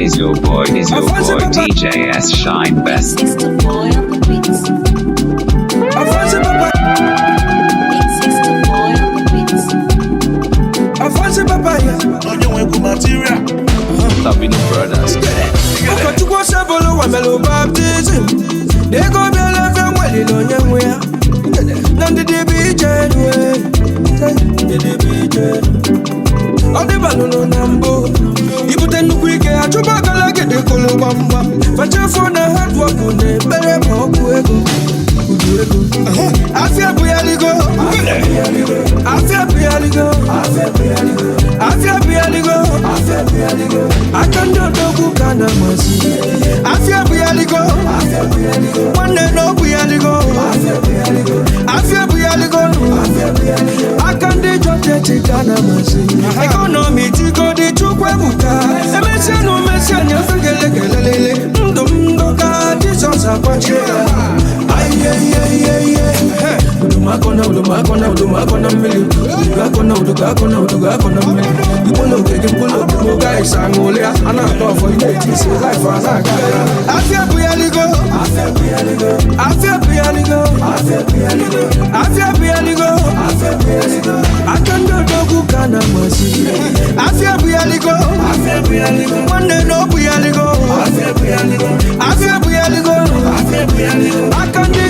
is your boy DJ S Shine Best. It's the boy on the beats. It's the boy on the beats. Avanse papaya. On your way to material. Loving brothers. Okachukwu sabolo wa melo baptism. They go be left and well in on your way. None did they be genuine. Did they be genuine? All the balloon number. You put a new quick air to back like a decolo bamba. But your phone a hard work on the better walk. I feel barely go. I feel barely go. I feel barely go. I can't do no good kind of mercy. I feel barely go. One day no barely go. I feel barely go. I can't do just kind of mercy. Economy to go the chukwebuka. Emerson no mercy, you forget the Ndumdoka, Jesus Apache. Udumakona mili. Udugakona mili. Ibulo guys Angolia. Ana go for you this life as I got. I feel barely go. I can't do no good kind of mercy. I feel barely go. One day no barely go. I feel barely go. I can't do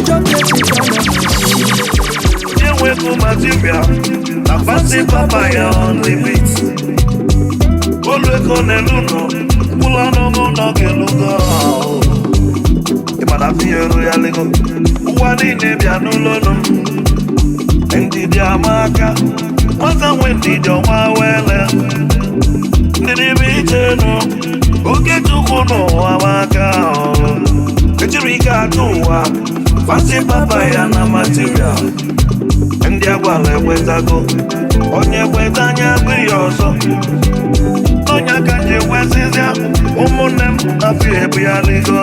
Way to material, Avanse papaya on the beats. Always on the luno, Mulano no gelugo. Imana fiero ya lego, Wani nebia no lono. Endi dia maka, Masa wendi jo mawele. Nini bicheno, Oke tukono wawaka. Kechirika tuwa, Avanse papaya na material. Ndị agwala ekwetago, onye kwetanya bụ ya ọzọ. Onye ka ji ekwesịzịa, ụmụnne m afọ ebu ya ligo.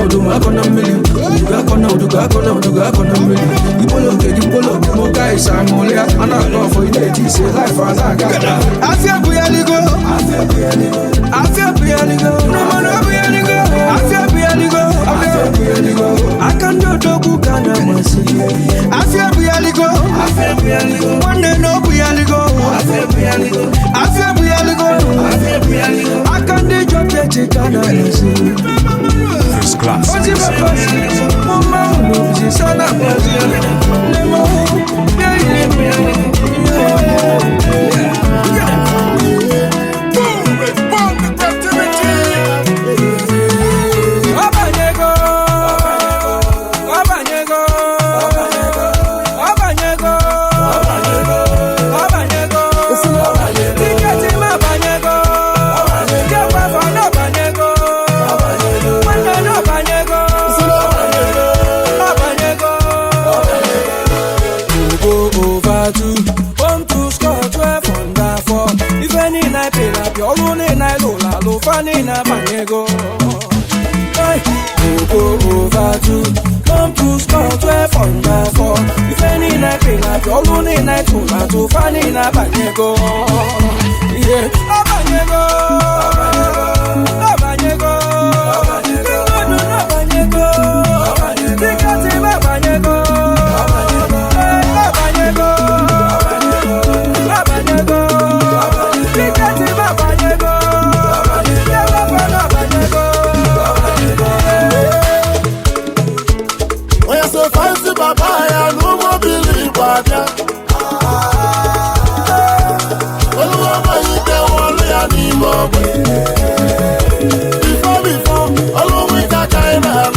Udumakona mili. Udugakona mili. Ibolo guys Angolia. Ana go for you this life as I got. I feel barely go. I can't do no good kind of mercy. I feel barely go. One day no barely go. I feel barely go. I can't do just kind of mercy. First class. Come to score 12 under 4. If any night pay up, you're only night to funny na banyego. Yeah, abanyego. Before, all we got kind of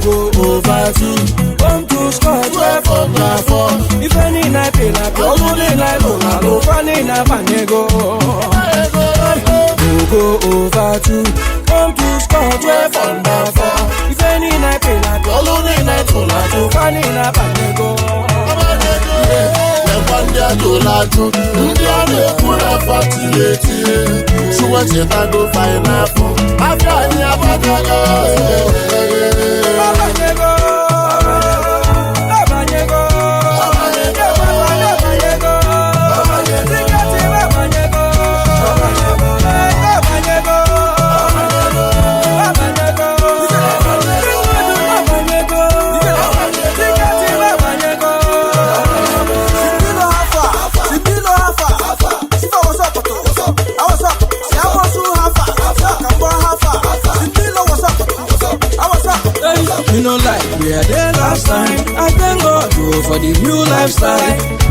go over to come to score 12 under 4. If any night pay like you're only like low funny na banyego. Go over to come to score 12 under 4. If any night pay like you're only like low funny na banyego. Ndị a na-ekwu na fatị eti watch it, I go find my phone. I find me You know, like we had there last time. I thank God for the new lifestyle.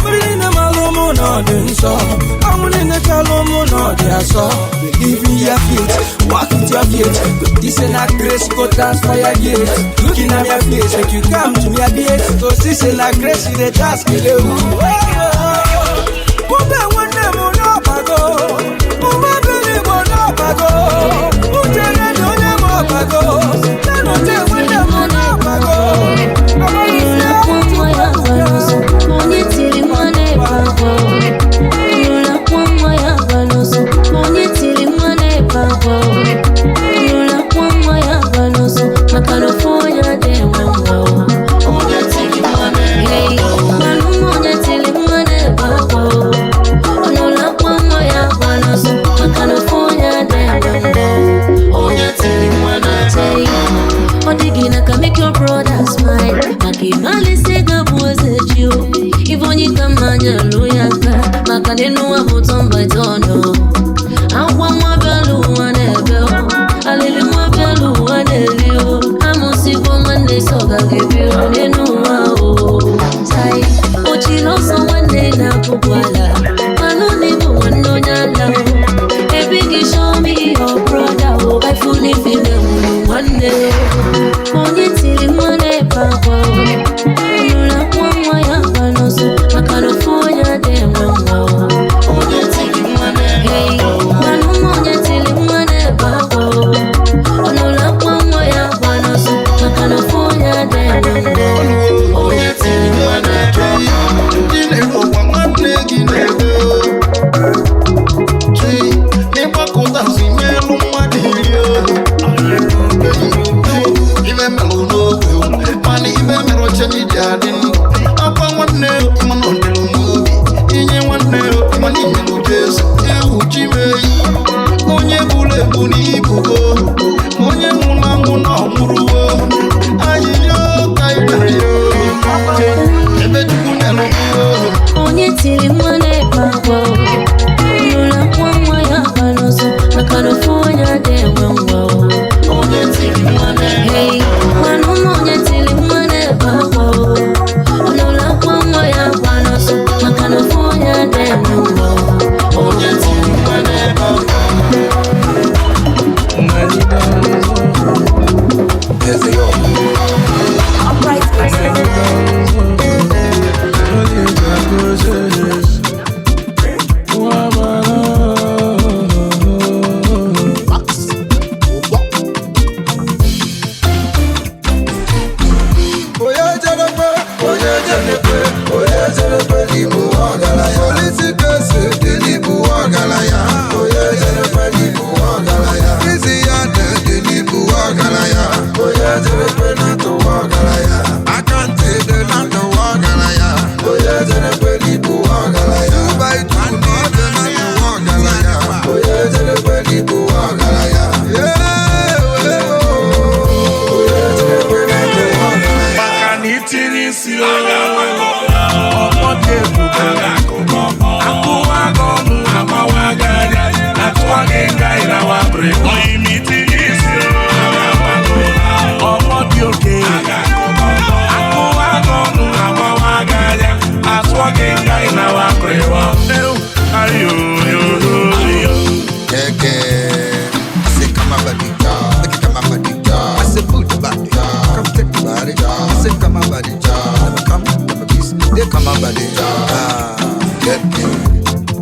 But in the Malomo, no, then so. I'm in the Calomo, no, they are so. Believe in your feet, walk with your feet. This is not grace, go dance for your gate. Looking at your face, like you come to me a gate. Because this is not grace, you the task.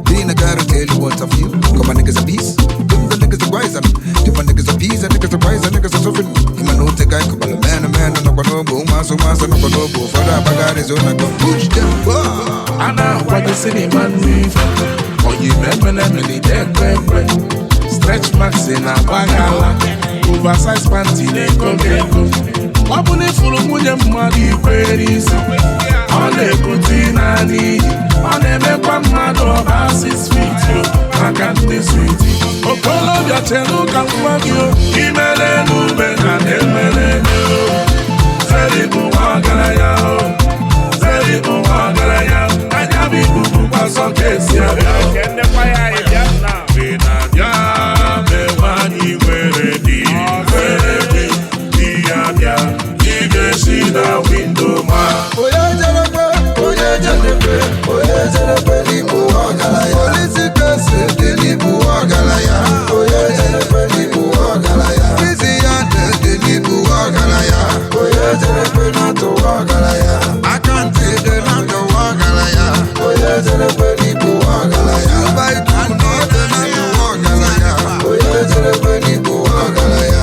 Being a guy to tell you what I feel. Come on, niggas a beast. Them the niggas a rise. Different niggas a peas. Niggas a rise. Niggas a suffering. Him a no take I come a man. And no no go. Maso. No go. For that bag is on. I go push them. And now what you see the man me. Oh, you remember them in the deck. stretch marks in a bagala, oversized panty they go. Ọ bụ na ifuru nwunye mmadụ ikwere isi, ọ na-ekote naanị, ọ na-emekwa mmadụ ọba 6 feet maka ndị switi. Okolobịa chelu ka nwa gị imere n'ume na na-emere Zeri bụ nwa ọgaranya Zeri bụ nwa ọgaranya anya bụ ikuku gbasọ ka esi abịa na-abịa mewa anyị nwere dị ya bịa ị ga-esi na windo ma onye jedebe n'Igbo ọgaranya politikasi dị n'Igbo ọgaranya onye jedebe n'Igbo ọgaranya izi ya dị n'Igbo ọgaranya onye jedebe n'atụ ọgaranya akantị dị n'atụ ọgaranya onye jedebe n'Igbo ọgaranya ụbaitu na ọ dị n'atụ ọgaranya onye jedebe n'Igbo ọgaranya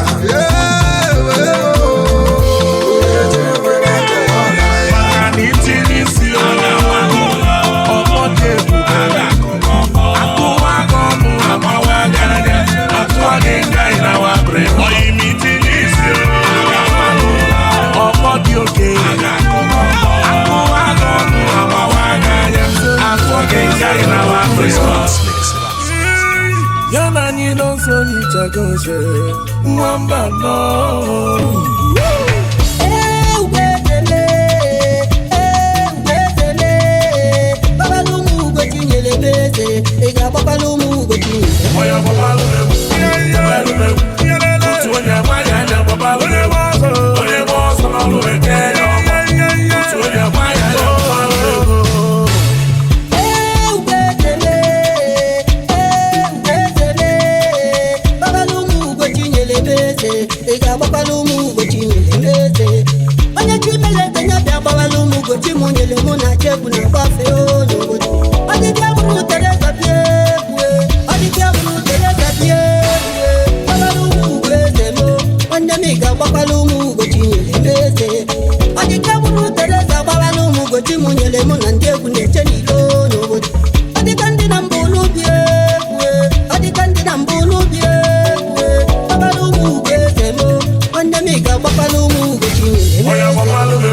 Yana ni no so ni chagose mwamba no Oya babalu onye chimelete nya bịa gbawala ụmụ ugochi mụ nyere mụ na chegbu na gbafe n'obodo ọdịdị abụrụ Teresa bie ebue ọdịdị abụrụ Teresa bie ebue gbawala ụmụ ugo eze mo nwanne m ị ga-agbakwala ụmụ ugochi nyere m eze ọdịdị abụrụ Teresa gbawala ụmụ ugochi mụ nyere mụ na ndị egwu na-eche n'ilo n'obodo ọdịka ndị na mbụ n'ubi ebue ọdịka ndị na mbụ n'ubi ebue gbawala ụmụ ugo eze mo nwanne m ị ga-agbakwala ụmụ ugochi nyere m eze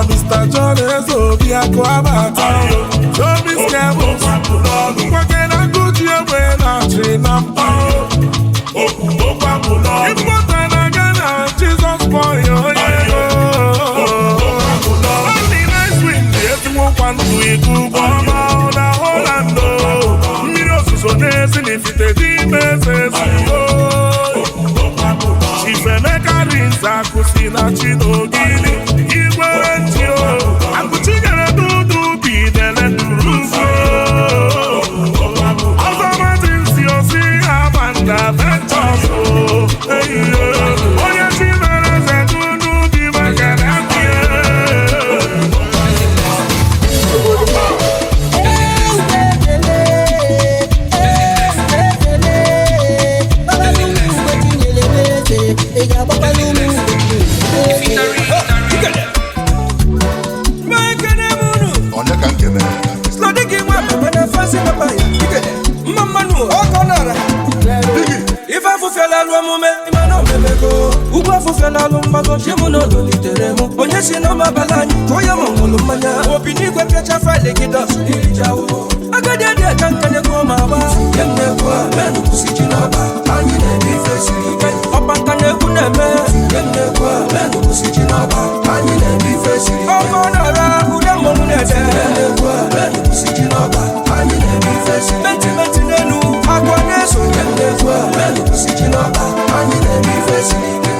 Mr. John is Obi Akwabata. Don't be scared. What can I go to your way? Not train up. Important again, Jesus for you. na Chinogili Igwe ntio Akụchinyere dudu bidele ndurufu Ọzọmadị nsi osi Amanda Ventures onye chimere eze dudu dị maka na onye si na mabala anyị tụọ ya ma nwụrụ mmanya obi n'igwe pịacha faịlị gị dọs agadi adị aka nkanye gụọ ma agba nke m na-ekwu a menụ kwụsị ji n'ọba anyị na-eme ife siri ike ọba nka na-ekwu na-eme nke m na-ekwu a menụ kwụsị ji n'ọba anyị na-eme ife siri ike ọkọ nara ude mmọnwụ na-ede na-ekwu a menụ kwụsị ji n'ọba anyị na-eme ife siri ike mentimenti n'elu agwa na-eso nke m na-ekwu a menụ kwụsị ji n'ọba anyị na-eme ife siri ike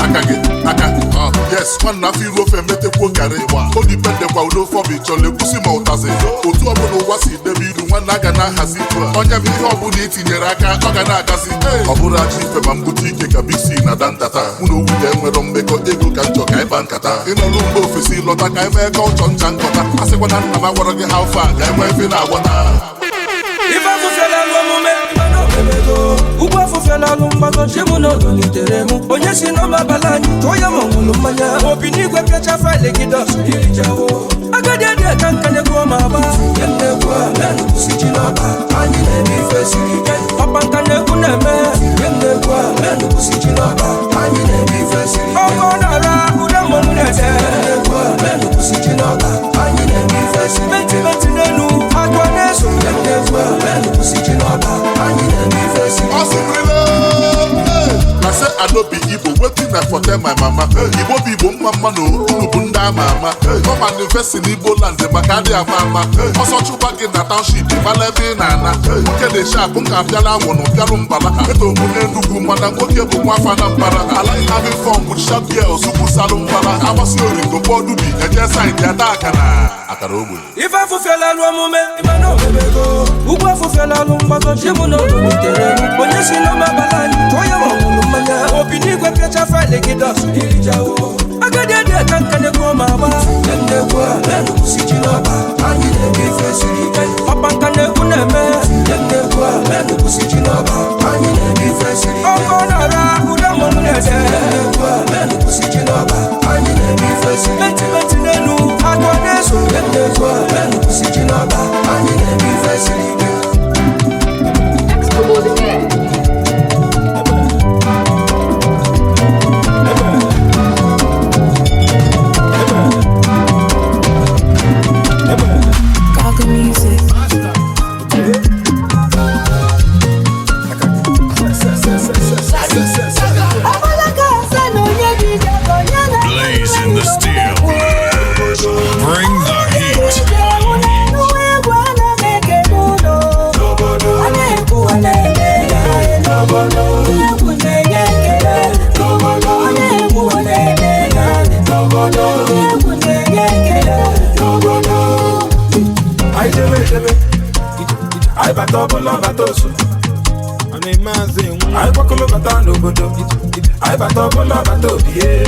aka yes nwanna afọ iru ofe emetekwu karị odipende kwa udo ofe ọbụ ịchọla ekwusi ma ụtazi otu ọbụla ụwa si debe iru nwanna a ga na-ahazi ibu a onye bụ ihe ọbụla itinyere aka ọ ga na-agazi ọ bụrụ aja ife ma mbute ike ka big c na da ntata mụ na owute enwero mmekọ ego ka njọ ka ịkpa nkata ịnọrụ mgbe ofesi lọta ka eme ka ọchọ ncha nkọta a sịkwa na nna m agwara gị ha ofe a ga enwe efe na-agwọta ife afụfela alụ omume ugwu afụfela alụ mgbago chimụ na odolitere mụ onye si n'ọmabala anyị tụọ ya ma nwụrụ mmanya obi n'igwe pịacha faịlị gị dọs agadi adị aka nkanye gụọ ma agba nke na-ekwu a menụ kwụsị ji n'ọba anyị na-eme ife siri ike ọba nka na-ekwu na-eme nke na-ekwu a menụ kwụsị ji n'ọba anyị na-eme ife siri ike ọkọ nara ude mmọnwụ na-ede na-ekwu a menụ kwụsị ji n'ọba anyị na-eme ife siri ike mentimenti n'elu agwa na-eso nke na-ekwu a menụ kwụsị ji n'ọba anyị na-eme ife siri ike I say I no be Igbo, wetin I for tell my mama. Igbo be Igbo mma no, unu bụ ndị ama ama. Come and invest in Igbo land maka adị ama ama. Ọsọ chụba gị na township, mala ebe ị na-ana. Nwoke dị sharp, nka abịala anwụrụ, bịarụ mbala. Eto mụ n'Enugwu mana nwoke bụ nwa afa na mbara. I like having fun with sharp girls, ukwu salụ mbara. Agbasi origo bọọdụ bi, eje saịdị ada akara ogbe. Ife afụfela alụ omume, ugwu afụfela alụ mgbago chimụ na odolitere mụ onye si n'ọmabala anyị tụọ ya ma nwụrụ mmanya obi n'igwe pịacha faịlị gị dọs agadi adị aka nkanye gụọ ma agba nke m na-ekwu a menụ kwụsị ji n'ọba anyị na-eme ife siri ike ọba nka na-ekwu na-eme nke m na-ekwu a menụ kwụsị ji n'ọba anyị na-eme ife siri ike ọkọ nara ude mmọnwụ na-ede na-ekwu a menụ kwụsị ji n'ọba anyị na-eme ife siri ike mentimenti n'elu agwa na-eso nke m na-ekwu a menụ kwụsị ji n'ọba anyị na-eme ife siri ike Blazing the steel. Bring the heat. I bata ọbụla batosu I kwakọlọ bata n'obodo I bata ọbụla bata obie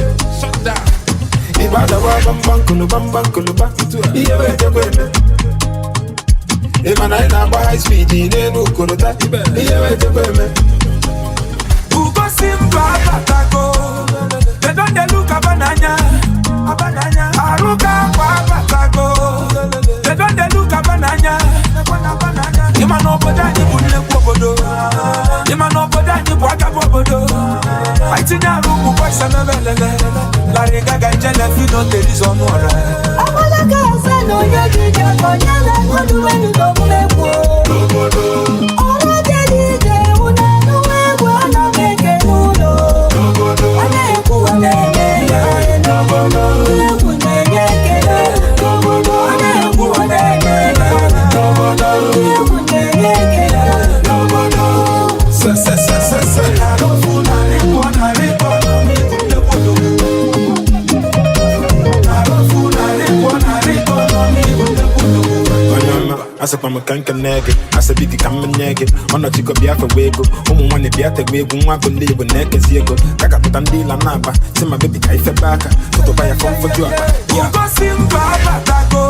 Ibadawa bambam koloba Ihe wejekwa eme Ịma na ị na-agba high speed n'elu kolota Ihe wejekwa eme Ugosi mba abatago They don dey look abananya Aruka kwa abatago They don dey look abananya Ịma na obodo anyị bụ nnekwu obodo Ịma na obodo anyị bụ agaba obodo I tinye arụ ụmụ boys amelelele Larry Gaga njele fido terizi ọnụ ọra Amalaka asa na onye dị ije ka onye na-ekwedu enu n'omume ọrụ dị ije ụna n'uwe egwu ana m eke n'ụlọ a na-ekwu a na-eme ya egwu na-enye ekele a na-ekwu a na-eme ya egwu na-enye ekele se asịkwa m ka nke na-ege asịbi gị ka m nye gị ọnọchiko bịa fewe ego ụmụ nwanne bịa tewe egwu nwa bụ ndị Igbo na-ekezi ego ka kapụta ndị ila na-aba si ma bebi ka ifebe aka tụtụba ya fọmfoju akpa Ugosi mba abatago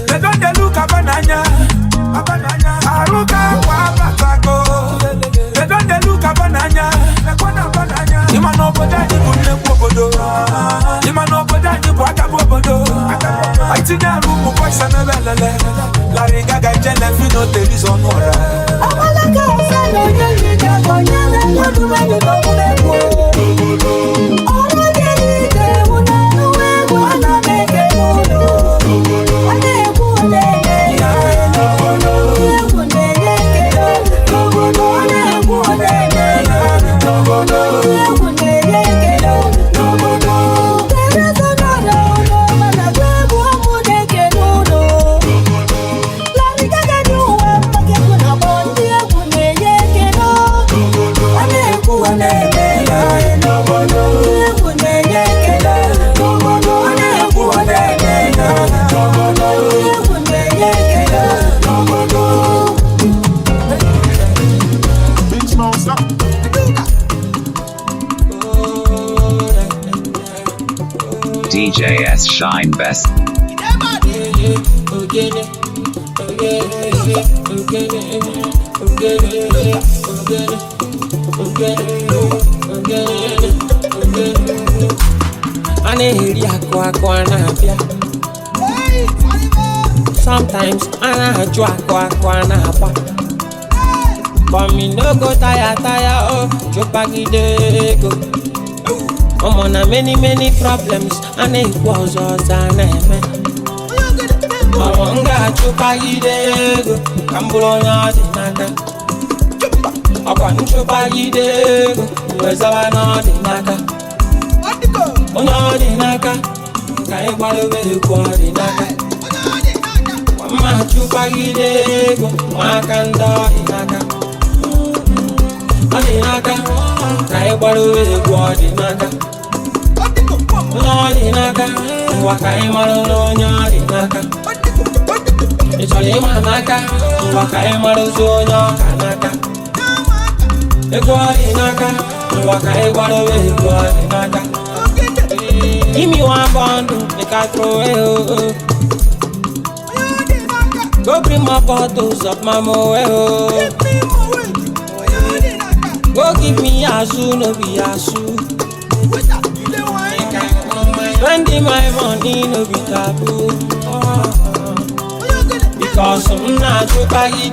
They don't dey look abananya Aruka wa abatago They don't dey look abananya Ima no boda ni bunne bodo Ima no boda ni bwaka bodo Aitina rumu kwa sana belele Larry Gaga jele fino television ora Amalaka osano nyeli jago nyele Wadu wadu wadu Oro geni te unanu wegu anameke muno Aneku onene Aneku onene Aneku onene Aneku onene Teresa nada uno Mana kwebu amuneke nuno Lari gaga nyuwe Make kuna bondi Aneku onene Aneku onene DJS Shine Best. Anehiri akwa na-abịa. Sometimes ana-ajụ akwa na-agba. But me no go tire oh chụpagide ego. Omo na many problems ana-ekwu ọzọ na-eme. Omo m ga-achụpagide ego ka m bụrụ onye ọdịnaka. Ọkwa nchụpagide ego wee zawa n'ọdịnaka. Onye ọdịnaka ka anyị gbadobe egwu ọdịnaka. Mma chụpagide ego maka ndị ọdịnaka. Ọdịnaka ka anyị gbadobe egwu ọdịnaka. Onye ọdịnaka ngwa ka anyị mara onye ọdịnaka. Ị chọrọ ịma n'aka ngwa ka anyị mara ozu onye ọka n'aka. Egwu ọdịnaka ngwa ka anyị gbadobe egwu ọdịnaka. Give me one bundle, make I throw it. Go bring my bottles of my moe. Go give me asu, no be asu. Spending my money, no be taboo. Because I'm not too baggy,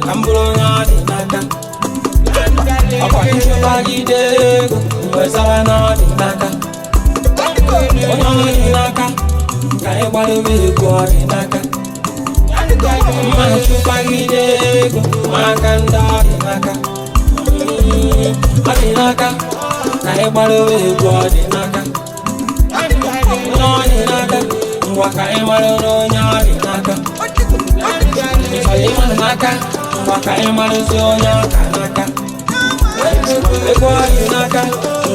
I'm blowing out the naka. I'm going to baggy, where's our not the naka? Ọdịnaka ka anyị gbadobe egwu ọdịnaka. Mma chụpagide ego maka ndị ọdịnaka. Ọdịnaka ka anyị gbadobe egwu ọdịnaka. Onye ọdịnaka ngwa ka anyị mara onye ọdịnaka. Ị chọrọ ịma n'aka ngwa ka anyị marụzi onye ọka n'aka. Egwu ọdịnaka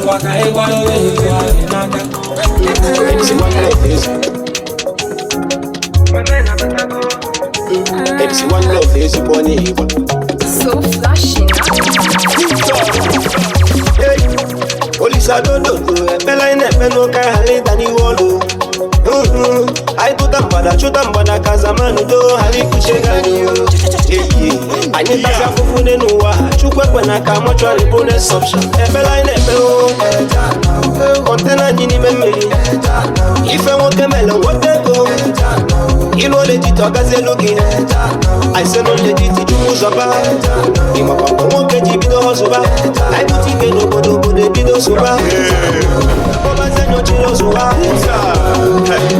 ngwa ka anyị gbadobe egwu ọdịnaka. MC One Love is MC One Love is born evil. So flashing. Hey, police I don't know. Bella in a no can hide than you all. I put them bada, shoot them bada, Kazamanu do, Hali Kushegani. I need to have food in Uwa. Chukwa when I come, much on bonus option. Bella in a container in memory. If I want Camelo, what they go? You know, let it talk as they looking. I said, no, let it do Zaba. You won't get it, I put it in the video Suba.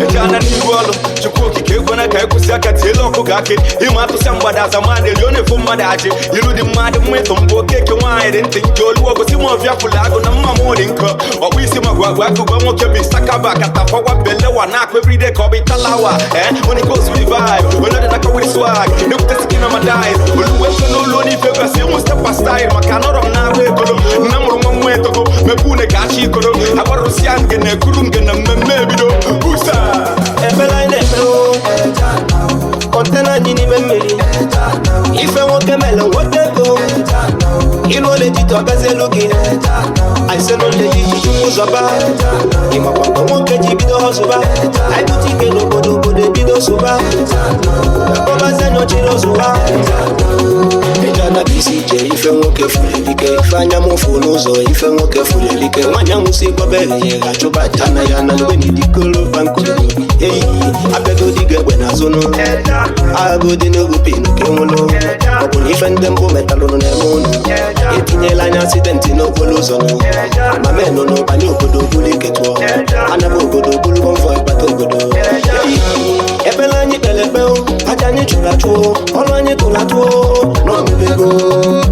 Ejana ni walo chukuki kekwana kai kusaka telo ko gake ima to samba da zamane lione fumma da aje yiru di mad mweto mboke ke wa ere ntin jolu wo si mo via fulago na mama nko o wi si magwa ku gwa mo ke bi saka ba kata fa wa bele wa na ko everyday ko bi talawa when it goes with vibe when na ka with swag no kutasiki na madai olu we no lo ni fe si mo step style makanoro na we ko na mo mo mweto ko me pune gashi ko abaro siange ne kurunge na mmemme bido busa ebela ine o container ni melo what they go. You know let it up as a looking. I said on the you soba. You won't get you the hosuba. I put it no go to the bido soba. Baba said no chino soba. Ejana BCJ if you walk fully like fanya mo funuzo if you walk fully like manya musiko bere ya choba tana yana when you dikolo bankudo. Hey, I beg you dig when I zono. I go the no pin kemulo. Open if and them go metal on the moon. Etinye line accident no polozono. My men no know banyo godo bully get wo. Anabo godo bully one for bato godo. Ebelani belebel, ajani chulacho, olani tulacho. No me bego,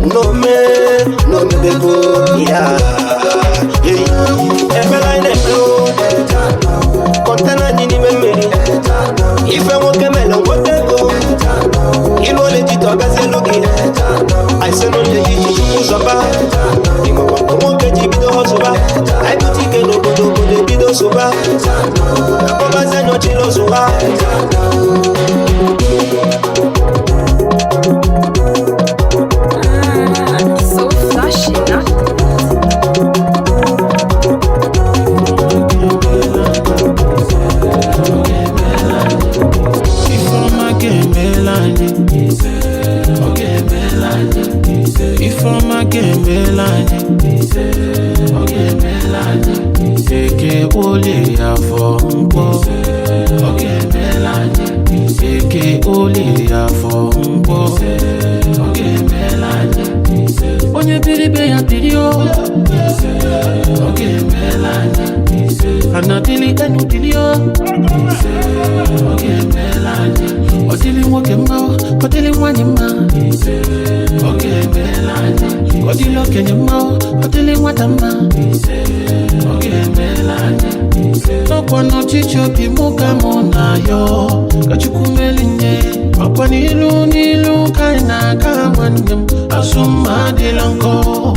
no me bego. Yeah, ebelani belebel, kontana nini memeli. If I walk a melon, what they go. You know let it talk as a looking. I said on the you soba. You won't get you the hosuba. I put it no go to the bido soba. Baba said no chilo soba. So flashy, huh? Onye biribe ya birio. Okay, Melanie. Anadili enu dilio. Okay, Melanie. Odili woke mao, odili wanye ma. Okay, Melanie. Odilo kenye mao, odili watama. Okay, Melanie. Nokwa no chicho bimuka mona yo. Kachukumeli nye. Okwa nilu kaina kamanyam. Asuma dilanko.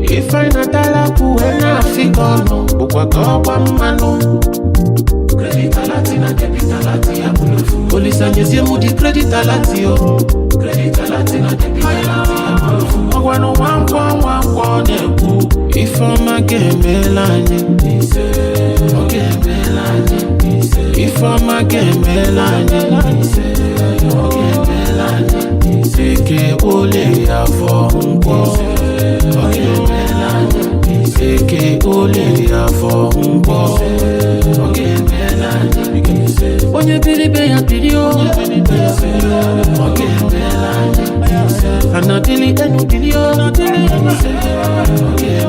If I not alapu ena fikono. Bukwa kwa mano. Credit alatina, debit alatia bulufu. Police anyezi mudi credit alatio. Credit alatina, debit alatia bulufu. Ogwano wankwa neku. If I'm a gemelanye. Okay, melanye. If I'm a gemelanye. Okay, melanye. Seke ole ya fonko. Okay, melanye. Seke ole ya fonko. Okay, melanye. Onye biribe ya birio. Okay, melanye. Anadili enu dilio. Okay,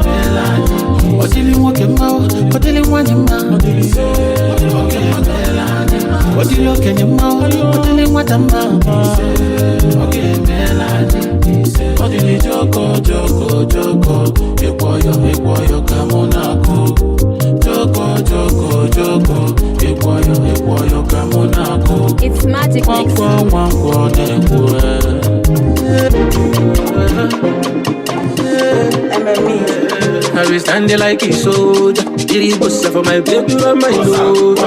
melanye. Odili woke mao, odili wanye ma. Okay, melanye. Odili okenye mao, odili watama. Okay, melanye. Odili joko. Ekwoyo kamonako. Joko. Ekwoyo kamonako. It's magic mix. Wankwa nekwe. I be standing like a soldier. It was for my baby on my load.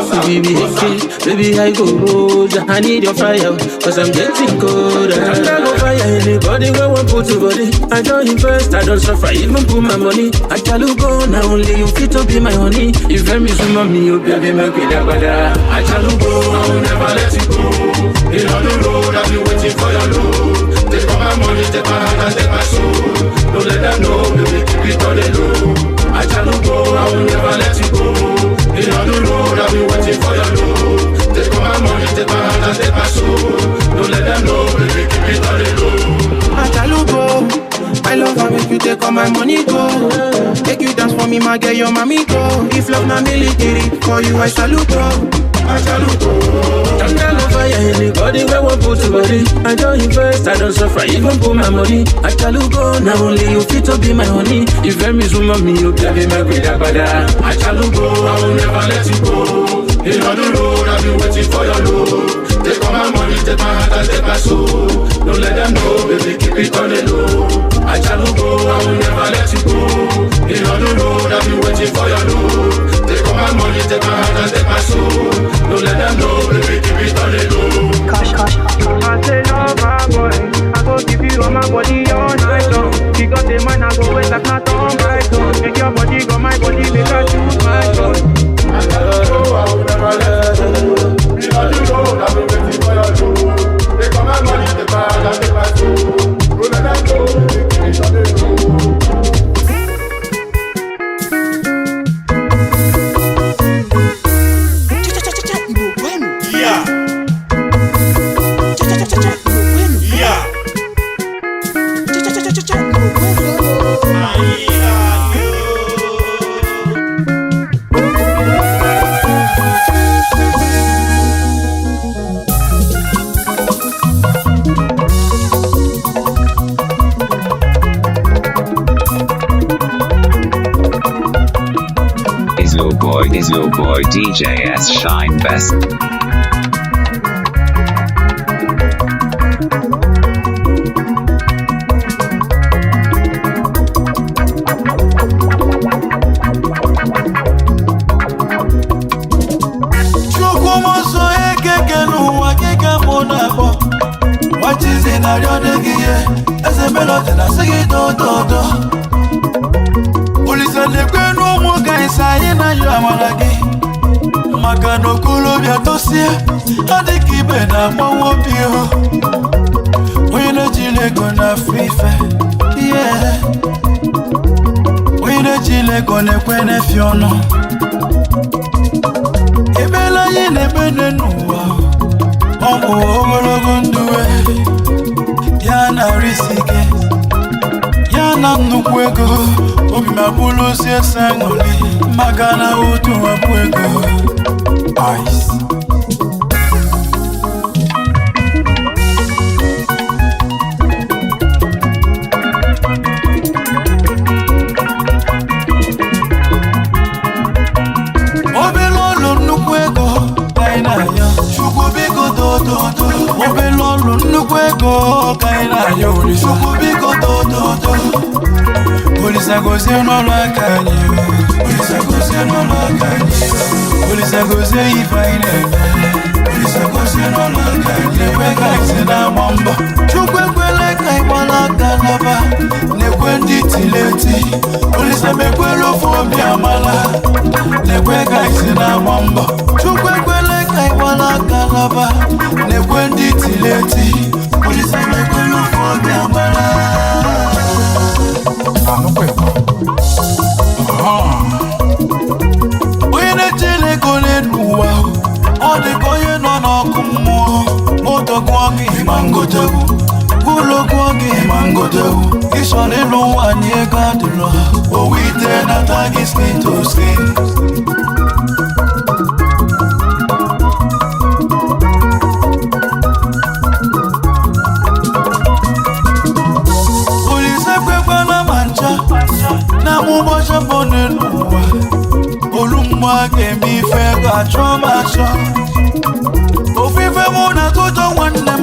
Baby, I go road. I need your fire, cause I'm getting cold. I'm not gonna fire anybody when we put to body. I don't invest, I don't suffer, even put my money. I tell you go, now only you fit to be my honey. If I miss you, mommy, you baby, make me that bada. I tell you go, I will never let you go. In on the road, I've been waiting for your load. Take all my money, take my heart and take my soul. Don't let them know, baby, keep it on the low. I tell you go, I will never let you go. In on the road, I've been waiting for your load. Take all my money, take my heart and take my soul. Don't let them know, baby, keep it on the low. I tell you go, I love how make you take all my money go. Take you dance for me, my girl, your mommy go. If love na military, for you I salute go. I'm not gonna fire anybody when we put to body. I don't invest, I don't suffer, even put my money. I tell you go, now only you fit to be my honey. If I miss you, mommy, you baby, make me that bada. I tell you go, I will never let you go. In on the road, I've been waiting for your load. Take all my money, take my heart and take my soul. Don't let them know, baby, keep it on the low. I tell you go, I will never let you go. In on the road, I've been waiting for your load. Take all my money, take my heart and take my soul. Don't let them know, baby, keep it on the low. I say no, my boy, I go give you all my body. boy DJ S Shine Best. What is in a young as a melody, I say it all. Police and the grand no guys, I am you amalagi. Magano Kulo Yatosia, and the keep it up one pure. When a chile gonna fifa, yeah. When a chile gonna quene fiono. Ebela in a benenua. Ogologonduwe yana risike yana nnukwu ego obi mabụlụ si esengoli magana otu wapụ ego ice. Obelolo nnukwu ego kaina ya chukwu Obelolo nnukwu ego kaina ya ori chukwu biko dododo. Olisa gozie n'ụlọ aka anyị, Olisa gozie n'ụlọ aka anyị, Olisa gozie ife anyị na-eme, Olisa gozie n'ụlọ aka anyị. Lekwe ka isi na-agba mbọ, Chukwu ekwele ka ị gbala aka n'ọba, lekwe ndị tileti, Olisa mekwere ofe obi amala, lekwe ka isi na-agba mbọ, Chukwu ekwele ka ị gbala aka n'ọba, lekwe ndị tileti, Olisa mekwere ofe obi amala. Onye na-echele ego n'ụwa, ọ dị ka onye nọ n'ọkụ mmụọ. Moto gụọ gị ma ngotewu, ụlọ gụọ gị ma ngotewu. Ịchọ n'ịlụ nwaanyị ego adịrọ, owu ite nata gị skin to skin. Na mụbọchị bụ n'ụwa olumma ga-eme ife ga-achọ m achọ ofufe mụ na-atụjọ nwanne m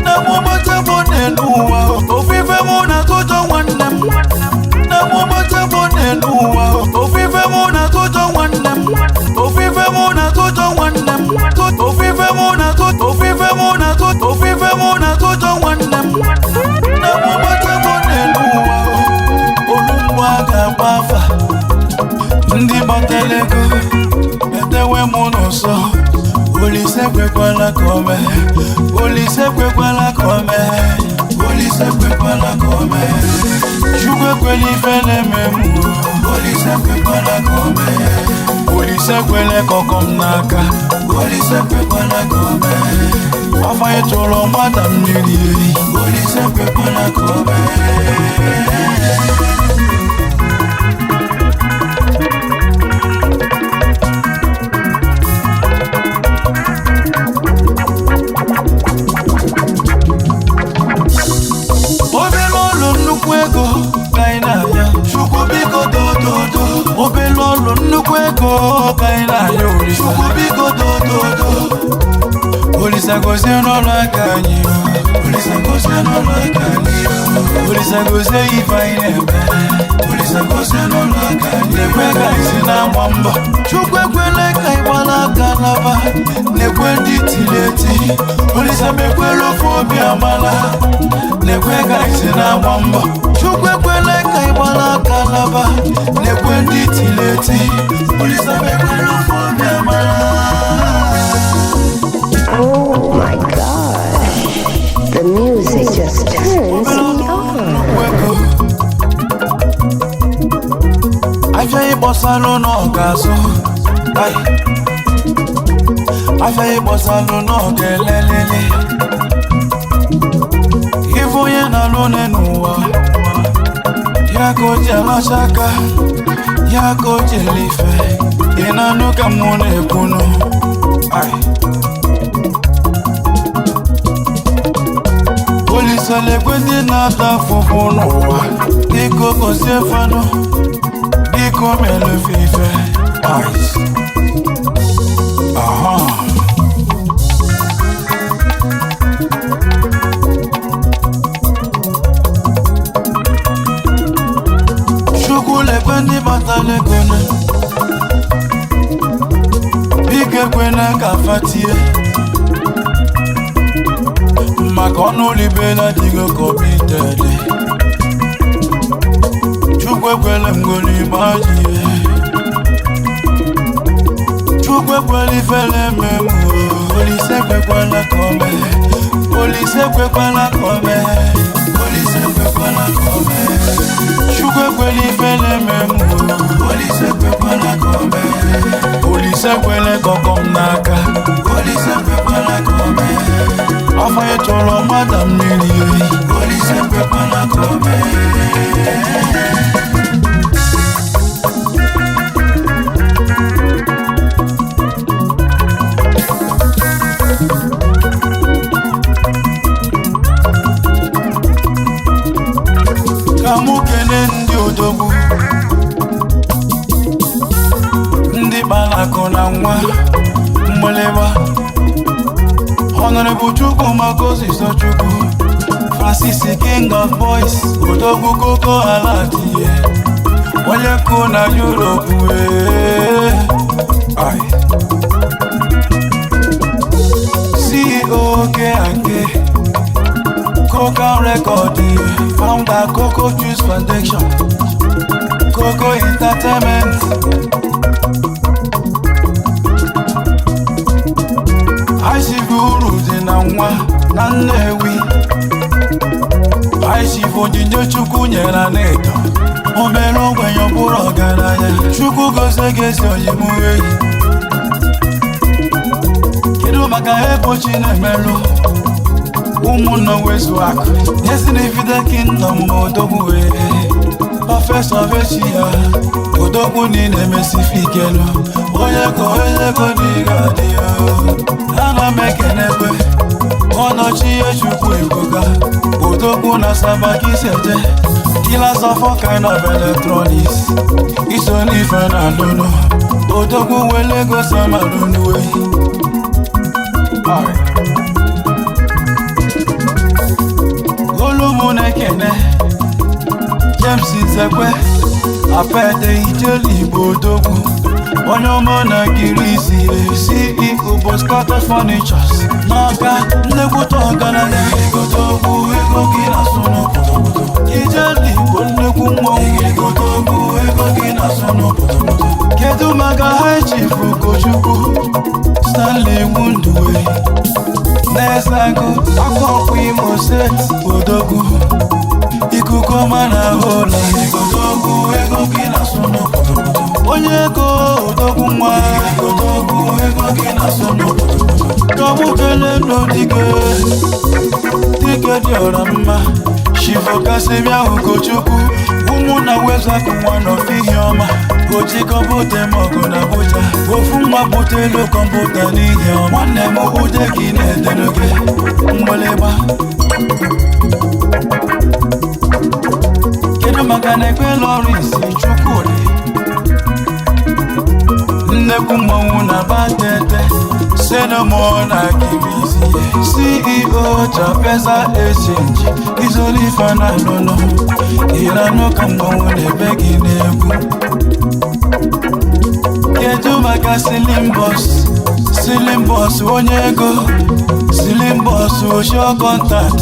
na mụbọchị bụ n'ụwa ofufe mụ na-atụjọ nwanne m na mụbọchị bụ n'ụwa ofufe mụ na-atụjọ nwanne m ofufe mụ na-atụjọ nwanne m ofufe mụ na-atụjọ ofufe mụ na-atụjọ ofufe mụ na-atụjọ nwanne m na mụbọchị bụ n'ụwa ga-agbafa ndị gbatara ego etewe mụ n'ụsọ. Olise kwekwala ka o mee, Olise kwekwala ka o mee, Olise kwekwala ka o mee. Chukwu ekwela ife na-eme mụ, Olise kwekwala ka o mee. Olise kwele ka ọkọ m n'aka, Olise kwekwala ka o mee. Afọ ịtụrụ mgbada mmiri, Olise kwekwala ka o mee. Obelolo nnukwu ego kaina ya ori Chukwu biko dododo. Olisa gozie n'ụlọ aka anyị, Olisa gozie n'ụlọ aka anyị, Olisa gozie ife anyị na-eme, Olisa gozie n'ụlọ aka anyị. Lekwe ka isi na-agba mbọ, Chukwu ekwele ka ị gbala aka n'ọba, lekwe ndị tileti, Olisa mekwere ofe obi amala, lekwe ka isi na-agba mbọ, Chukwu ekwele ka ị gbala aka n'ọba, lekwe ndị tileti, Olisa mekwere ofe obi amala. Oh my gosh, the music just turns me on. Afia ịgbọsalụ n'ọgazụ, afia ịgbọsalụ n'ọgelelele. Ife onye na-alụ n'ụwa, ya ka o ji alachaka, ya ka o ji elife. Ị na-anụ ka mụ na-ekwunu, Olisa lekwe ndị na-ata afụfụ n'ụwa, biko gozie fanụ, biko melefe ife. kwena ka fatie maka ọnụ libela digo committed chukwe kwele mgoli maji chukwe kwele fele memu polise kwekwala kome polise kwekwala kome polise kwekwala kome chukwe kwele fele memu polise kwekwala kome polise kwele kokom naka polise kwekwala kome afaye tolo madam nili polise kwekwala kome kamukene ndị odogwu ndị balakụ na nwa mgbeleba Honorable Chukwu Makosi Sochukwu Francis King of Boys odogwu koko alatie onye ko na Europe CEO K&K Coca Record, founder Coco Juice Foundation, Coco Entertainment. I see guru zinangwa na Nnewi. I see Fojinjo Chukwu nyela neto. Omelo gwenyo buro garaya. Chukwu gose gesi ojimuwe. Kidu maka ebo chinemelo. Ụmụnna wezu akụ nyesi n'ifide kingdom odogwu Professor Vechia odogwu niile mesifikelu onye ko n'iga dị ana m ekenekwe ọnọchi Chukwu ebuka odogwu na Sabakiseje dealers of all kind of electronics iso n'ife na lụlụ odogwu wele ego samalụnuwe Olúmúnẹ́kẹ̀nẹ́ James Nzekwe Apẹ́ẹ̀dẹ̀ Ìjẹ́lì Igbo odogwu onye ọmọ Nàìjíríà CEO Boscato Furnitures n'aka nnekwute ọgaranya igotogwu ego gị na-asụ n'obodo Ìjẹ́lì Igbo nnekwu mmọnwụ igotogwu ego gị na-asụ n'obodo kedu maka High Chief Ugochukwu Stanley Nwunduwe Nesago akọkwa Imo Steeti odogwu ikuku ọma na ụlọ igotogwu ego gị na-asụ n'obodo onye ego odogwu nwa igotogwu ego gị na-asụ n'obodo kọmukele n'odike dike dị ọra mma Shivokasịbịa Ugochukwu ụmụnna wezakụ nwa n'ofihi ọma oji kọmputa mọgụ na Abuja ofu nwa butelu kọmputa n'ihi ọma nwanne m ude gị na-edelu gị mgbịlịgba kedu maka na ekpe Lawrence Chukwudi nnekwu mmọnwụ na Batete Senomọ na Kibisi CEO Chapeza Exchange Izolifa na Lolo Irano ka mmọnwụ na-ebe gị n'egwu kedu maka Slim Boss onye ego Slim Boss osho contact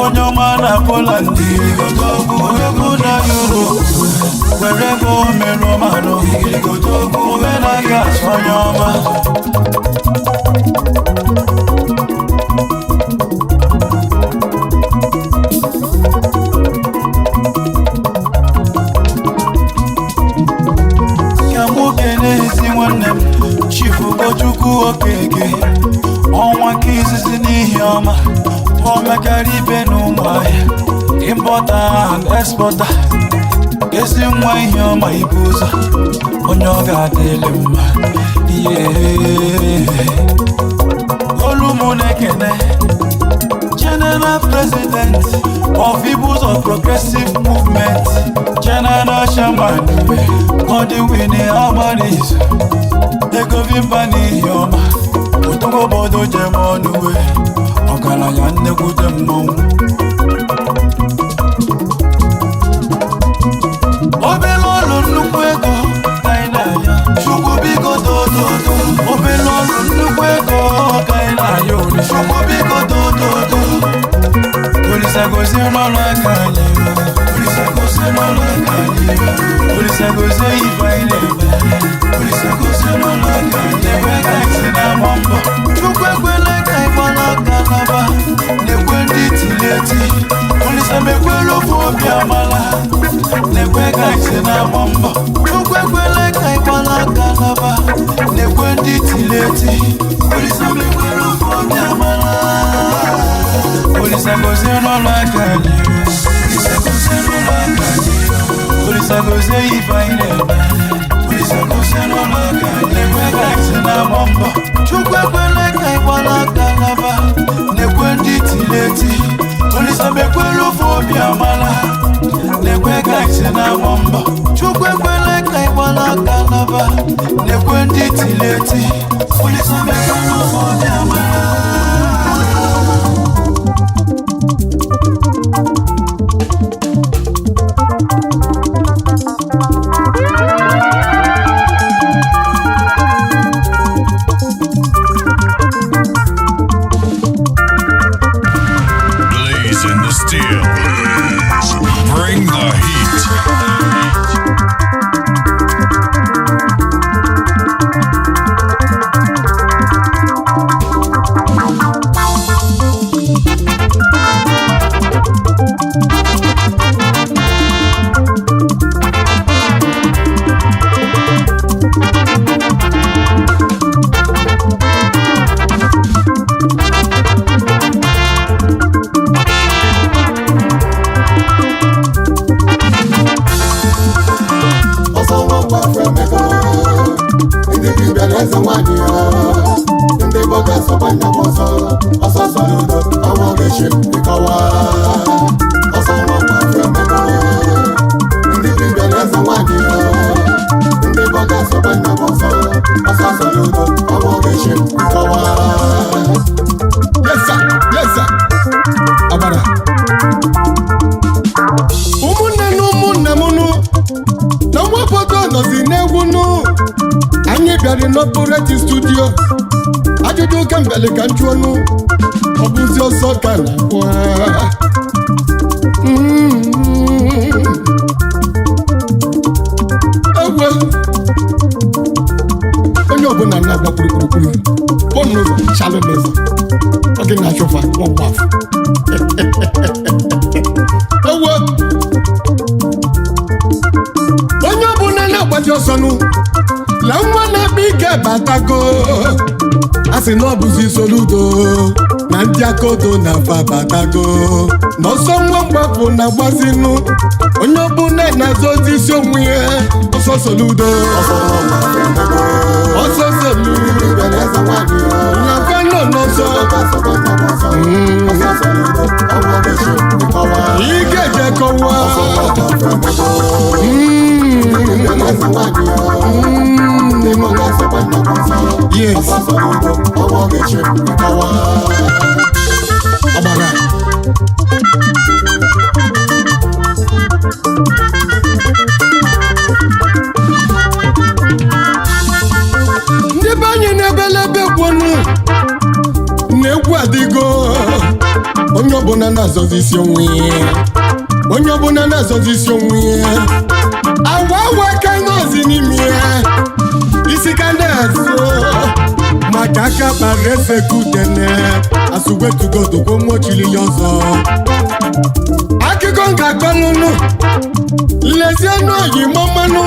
onye ọma na Poland igotogwu ego na Europe were ego merụ marụ igotogwu omenaga onye ọma ka nwoke n'ezi nwanne m Chief Ugochukwu Okeke ọnwa ka izizi n'ihi ọma o mekara ibe n'ụmụahịa importer and exporter ezi nwa ihe ọma ibu ụzọ onye ọ ga-adịlị mma Olúmúnẹ́kẹ̀nẹ́ General President of Igbos of Progressive Movement General Chairman Godwin Amanizu Egovimba n'ihi ọma odogwu obodo Jemonuwe ọgaranya nnekwute mmọnwụ obere ọlụ nnukwu ego Chukwu biko dododo obere Olisa gozie ife anyị na-eme. Olisa gozie n'ụlọ aka na-ekwe ka anyị si na mbọ. Chukwu ekwela ka anyị gbala aka n'aba na-ekwe ndị tiri eti. Olisa mekwere ofe obi amala na-ekwe ka anyị si na mbọ. Chukwu ekwela ka anyị gbala aka n'aba na-ekwe ndị tiri eti. Olisa mekwere ofe obi amala. Olisa gozie n'ụlọ aka anyị. Olisa gozie n'ụlọ aka anyị. Olisa gozie ife anyị na-eme. Olisa gozie n'ụlọ aka anyị. Na-ekwe ka anyị si na mbọ. Chukwu ekwela ka anyị gbala aka n'aba na-ekwe ndị tiri eti. Olisa mekwere ofe obi amala na-ekwe ka anyị si na mbọ. Chukwu ekwela ka anyị gbala aka n'aba na-ekwe ndị tiri eti. Olisa mekwere ofe obi amala. Blazing the steel. Bring the heat. n'ọpụreti studio ajụjụ kembele ka nju ọnụ ọ bụzi ọsọ ka na-akwa egwe onye ọbụla na-agba kpurukwuru bọọlụ ụzọ chalụlụzọ oge na-achụfa ọgbafụ egwe onye ọbụla na-agbaji ọsọnụ la nwa na-akpa ike batago a sị na ọ bụzi Soludo na ndị akodo na-afa batago n'ọsọ nwa mgbapụ na-agbazinu onye ọbụla na-azọzi isi onwe ya ọsọ Soludo ọsọ Soludo na fano n'ọsọ ike jekọwa yes Abara ndị be anyị na-ebelebe gwonu na-egwu adịgo onye ọbụla na-azọzi isi onwe ya onye ọbụla na-azọzi isi onwe ya awa ka nọzi n'ime ya isi ka na-azụ maka aka kpara efe kudene asụgwetugodogbo mochili ya ọzọ akụkọ ga-akọlụnụ lezie n'oyi mmanụ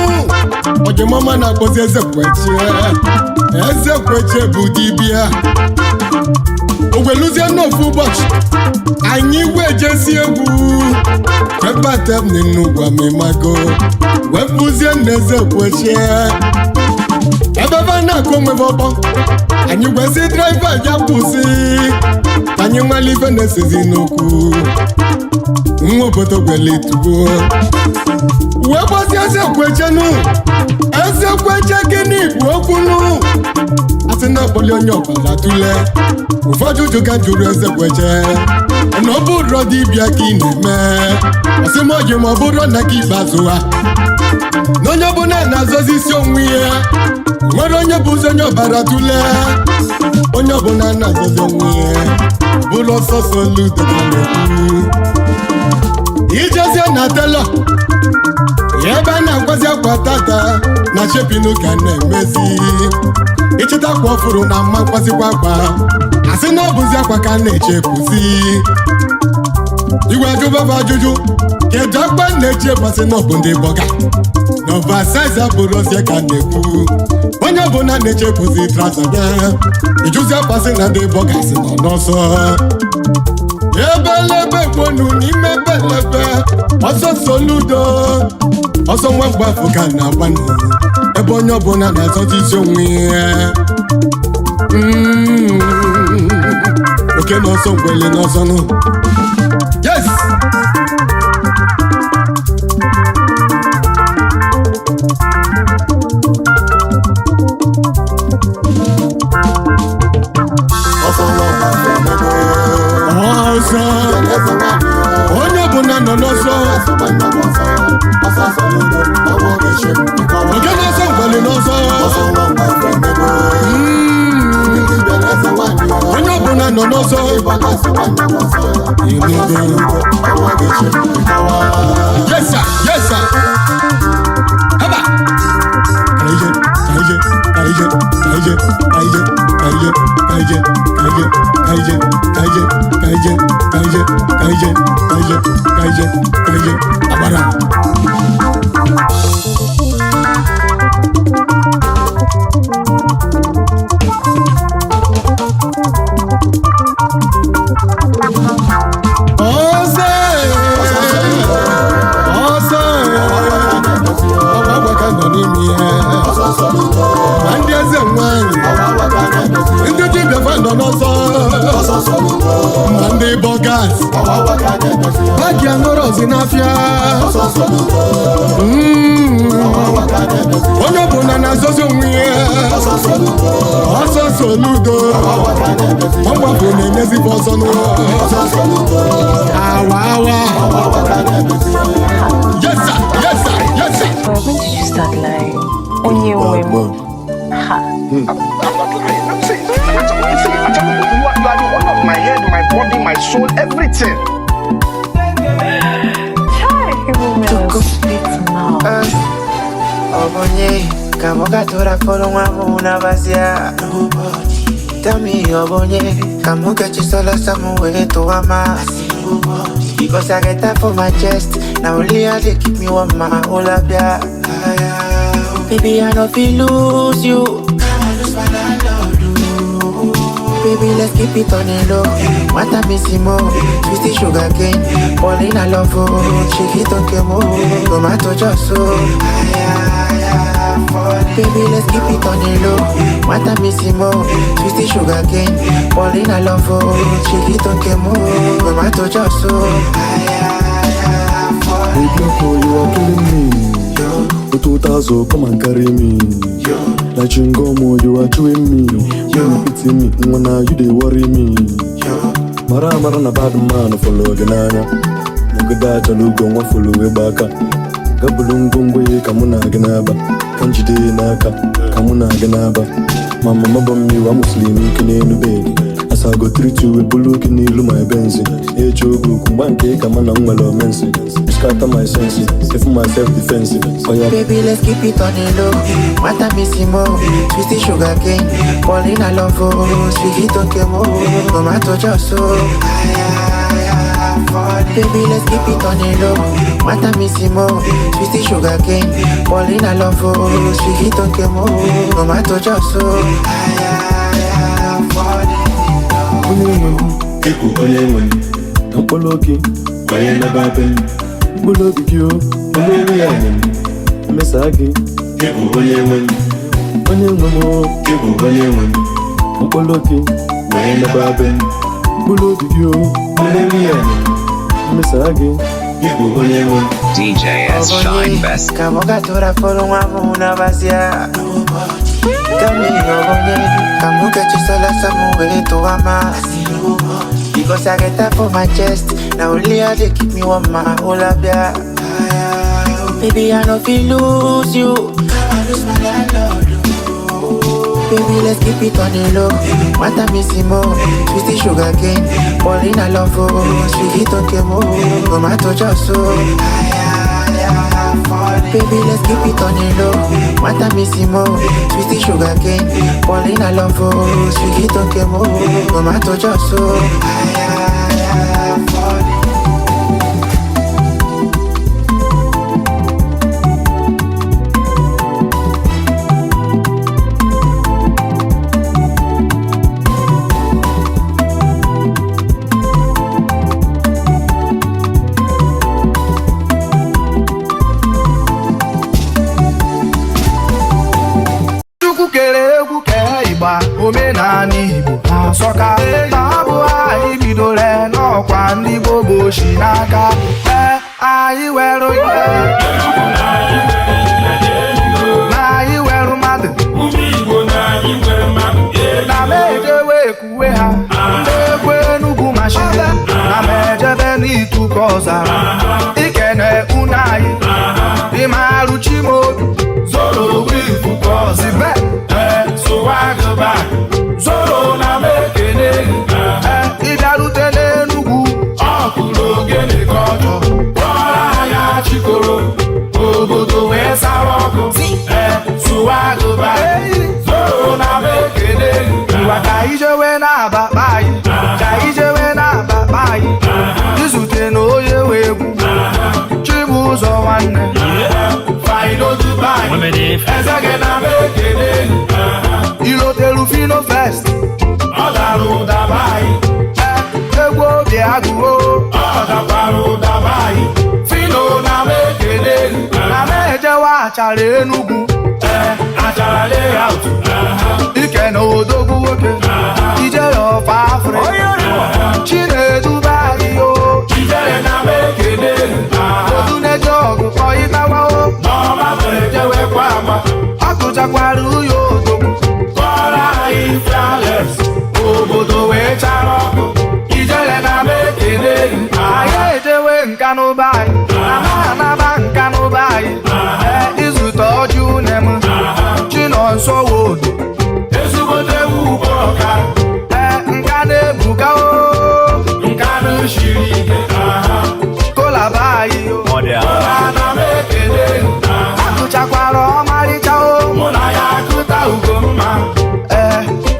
ojimọma na-akpọzi eze kweche bụ dibịa ogweluzie n'ofu ụbọchị anyị wee jesi egwu ebatem n'Enugwu amịmago wepụzie n'eze kweche ebebe na-akụ onwebe ọkpọ anyị gwesi draiva ya kwụsị anyị nwale ife na-esezi n'okwu nwa obodo gweletugo wee gbazie eze kwechenu eze kweche gịnị bụ okwunu asị na akpọli onye ọbara tụle ụfọdụ jụga jụrụ eze kweche na ọ bụrụ dibịa ka ị na-eme ọsịmoji ma ọ bụrụ na ka ikpeazụ ha na onye ọbụla na-azọzi isi onwe ya nwere onye bụ ụzọ onye ọbara tụle onye ọbụla na-azọzi onwe ya bụrụ ọsọ Soludo ijezi na telo ebe a na-agwazi akwa tata na shepinu ka na-emezi ịchịta akwa ọfụrụ na mma nkwazikwa akwa asị na ọ bụzi akwa ka na-echefuzi igwe ajụbaba ajụjụ kedu akpa na-echekwasị na ọ bụ ndị bọga na oversize abụrụ ozie ka na-ekwu onye ọbụla na-echefuzi trazanya ijụzi akpasị na ndị bọga si nọ n'ọsọ ebelebe gbonu n'ime belebe ọsọ soludo ọsọ nwa mgbafu ka na-agbanụ ebe onye ọbụla na-azọta isi onwe ya oke n'ọsọ ngwele n'ọsọ nụ yes ọsọ onye ọbụla nọ n'ọsọ oke n'ọsọ ngwele n'ọsọ onye ọbụla nọ n'ọsọ yes sir yes sir haba kaije kaije kaije kaije kaije kaije kaije kaije kaije kaije kaije kaije kaije kaije kaije kaije abara ndị eze nwanyị ndị dibịa nọ n'ọsọ ma ndị bọgas bagi aṅụrụ ozi n'afịa onye ọbụla na-azọzi onwe ya ọsọ soludo ọgbapụ na-enyezibụ ọsọ n'ụlọ awa awa yes sir yes sir yes sir. When did you start lying? On your way. Ha. I'm not lying. I'm saying, you are the one of my head, my body, my soul, everything. To complete now. Obonye, kamokatora folo una vazia. Tell me, Obonye, kamuka chisola samuwe to ama. Because I get that for my chest. Now only I they keep me warm, my whole up, yeah. Baby, I don't feel lose you. Baby, let's keep it on the low. What I miss you more. Twisty sugar cane. Pauline, I love you. Shake it on Kemo. Tomato just so. Baby, let's keep it on the low. What I miss you more. Twisty sugar cane. Pauline, I love you. Shake it on Kemo. Tomato just so. Baby, you are killing me. 2000, come and carry me. Like Chingomo, you are chewing me. You pity me, now you they worry me. Mara na bad man follow Ganana. Nugada Chalugo, one follow way back. Gabulungwe, Kamuna Ganaba. Kanjide Naka, Kamuna Ganaba. Mama Mabam, you are Muslim, you can in the bed. As I go treat you with Bulu, can you my Benzi? Echo, Kumbanke, Kamana Malo Mensi. Scatter my senses, if my self-defensive. Oh, yeah. Baby, let's keep it on the low. What I miss you more. Twisty sugar cane. Pauline, I love you. Sweet it on Kemo. Tomato just so. Baby, let's keep it on the low. What I miss you more. Twisty sugar cane. Pauline, I love you. Sweet it on Kemo. Tomato just so. Bulobikyo, onye ya mesagi, onye nwemo, onye ukoloki, na babe. Bulobikyo, onye ya mesagi, onye DJ S Shine Best. Kamokatora folo una vazia. Tami obonye, kamuka chisola samuwe to ama. Because I get that for my chest. Now only I they keep me warm, my whole up, yeah. Baby, I don't feel lose you. Baby, let's keep it on the low. What I miss you more. Twisty sugar cane. Pauline, I love you. Sweet it on Kemo. Tomato just so. Baby, let's keep it on the low. Mata missimo, sweetie sugar cane, Paulina Lovo, sweetie tokemo, tomato josso. Omenani Igbo asọka na-abụ anyị bidoro n'ọkwa ndị Igbo bụ oshi n'aka anyị were ihe na anyị were mmadụ na m ejewe ekuwe ha ndị ekwe Enugu machine na m ejebe n'Ituka ọzara ikene unu anyị ịmarụ Chimobi zoro wifuka ọzibe sowagụba zoro na mekene ịbịarute n'Enugu ọkụrụ ogene ka ọjọ kpọrọ anya chikoro obodo wee sawa ọkụ sowagụba zoro na mekene ngwa ka ijewe na-abakpa anyị ka ijewe na-abakpa anyị izute na onye wee egwu Chibụzọ nwanne Ezege na mekene ilotelu Fino Fest ọ dara ụdaba anyị egwu obi agụwo ọ dakwara ụdaba anyị Fino na mekene na mejewa achara Enugu achara layout ike na odogwu nwoke ijere of Africa Chineduba anyị o ijere na mekene oduneje ọgụ kọịtawa o akụchakwara uyo odogwu kọrọ anyị flawless obodo wee chara ọkụ ijele na mekene anyị ejewe nka n'ụba anyị anaba nka n'ụba anyị izute ọjị unem Chinonso Wodo ezigbote ugbo ọka nka na-ebuka o nka na-eshiri ike kolaba anyị kola na mekene akụchakwara ọmarịcha o mụ na ya akụta ugomma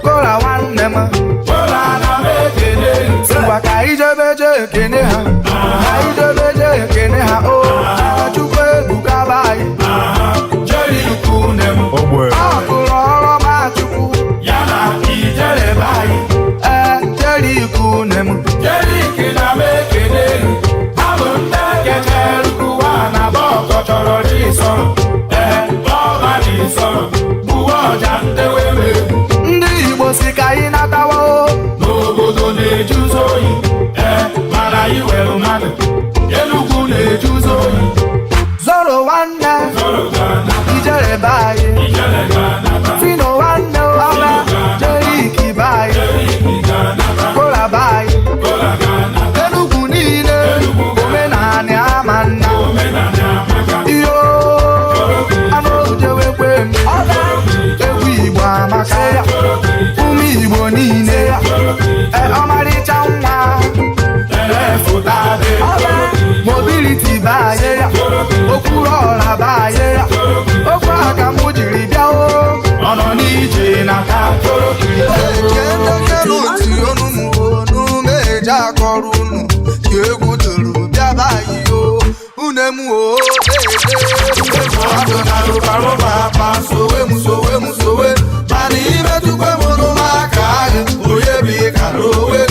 kola nwanne m kola na mekene ngwa ka ijebeje ekene ha ka ijebeje ekene ha o Chukwu ebuka be anyị jeri ukune m ọ kụrụ ọrụ ma Chukwu ya na ijere be anyị jeri ukune m jeri ike na mekene abụ ndị kechere ụwa na bọkọ chọrọ n'isọrọ ndị Igbo si ka anyị natawa n'obodo na-ejuzo oyi mana anyị were mmadụ Enugu na-ejuzo oyi zoro nwanne ijere be anyị Fino nwanne ọla jeriki be anyị kola be anyị Enugu niile omenani ama nna iyo amaojewekwe egwu Igbo amaka ya ụmụ Igbo niile ya ọmarịcha nwa efụtadị mobility banye ya okwuru ọra banye ya okwu aka m jiri bịa ọ nọ n'ije na ka eji akọrọ unu ka egwu toro bịa bayi o unem o adụnarụbarụba akpa sowe m sowe mana imetụkwe m n'ụmụaka ahụ onye bụ ịkara owe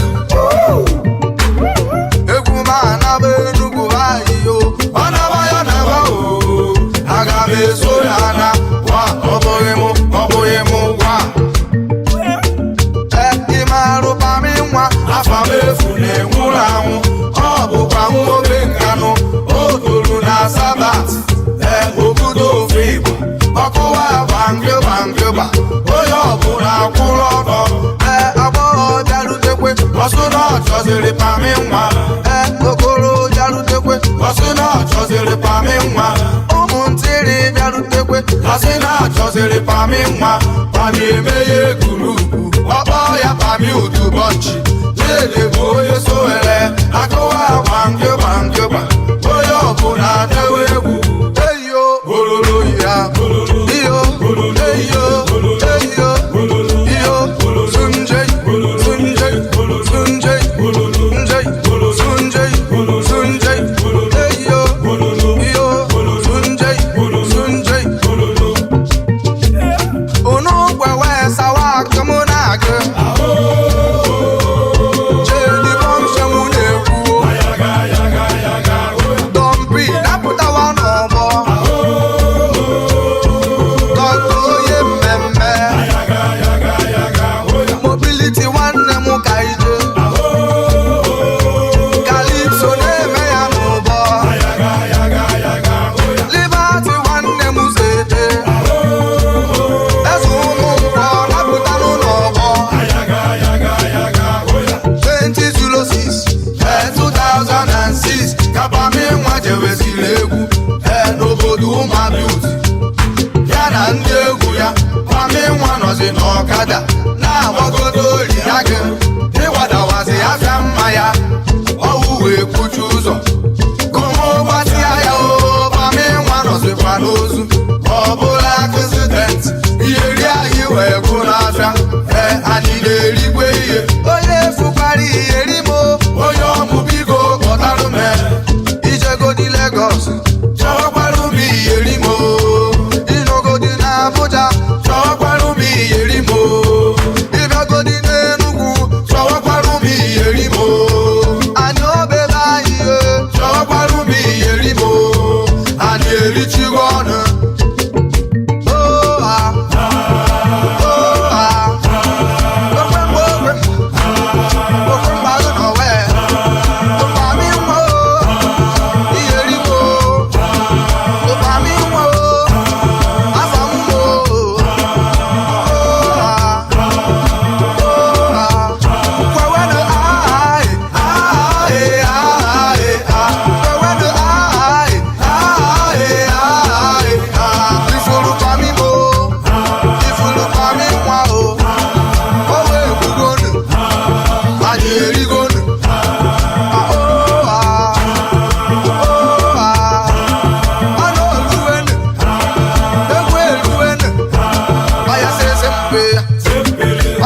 egwu ma anaba Enugu bayi o ọ naba ya naba o aga m eso ya na wa ọ bụghị m gwa ịmarụbami nwa afa m efu na-enwụrụ anwụ ọ bụkwa nwoke nkanụ o toro na Sabat obodo ofe Igbo ọkụwa gbangịgba onye ọbụla kwụrụ ọtọ agbọghọ bịarutekwe ọsụ na ọ chọziri pami nwa okoro bịarutekwe ọsị na ọ chọziri pami nwa ụmụntịrị bịarutekwe ọsị na ọ chọziri pami nwa pami emeghe gurupu ọkpọ ya pami utubọnchi lele bụ onye sowere akụwa gbangịgba onye ọbụla dewe egwu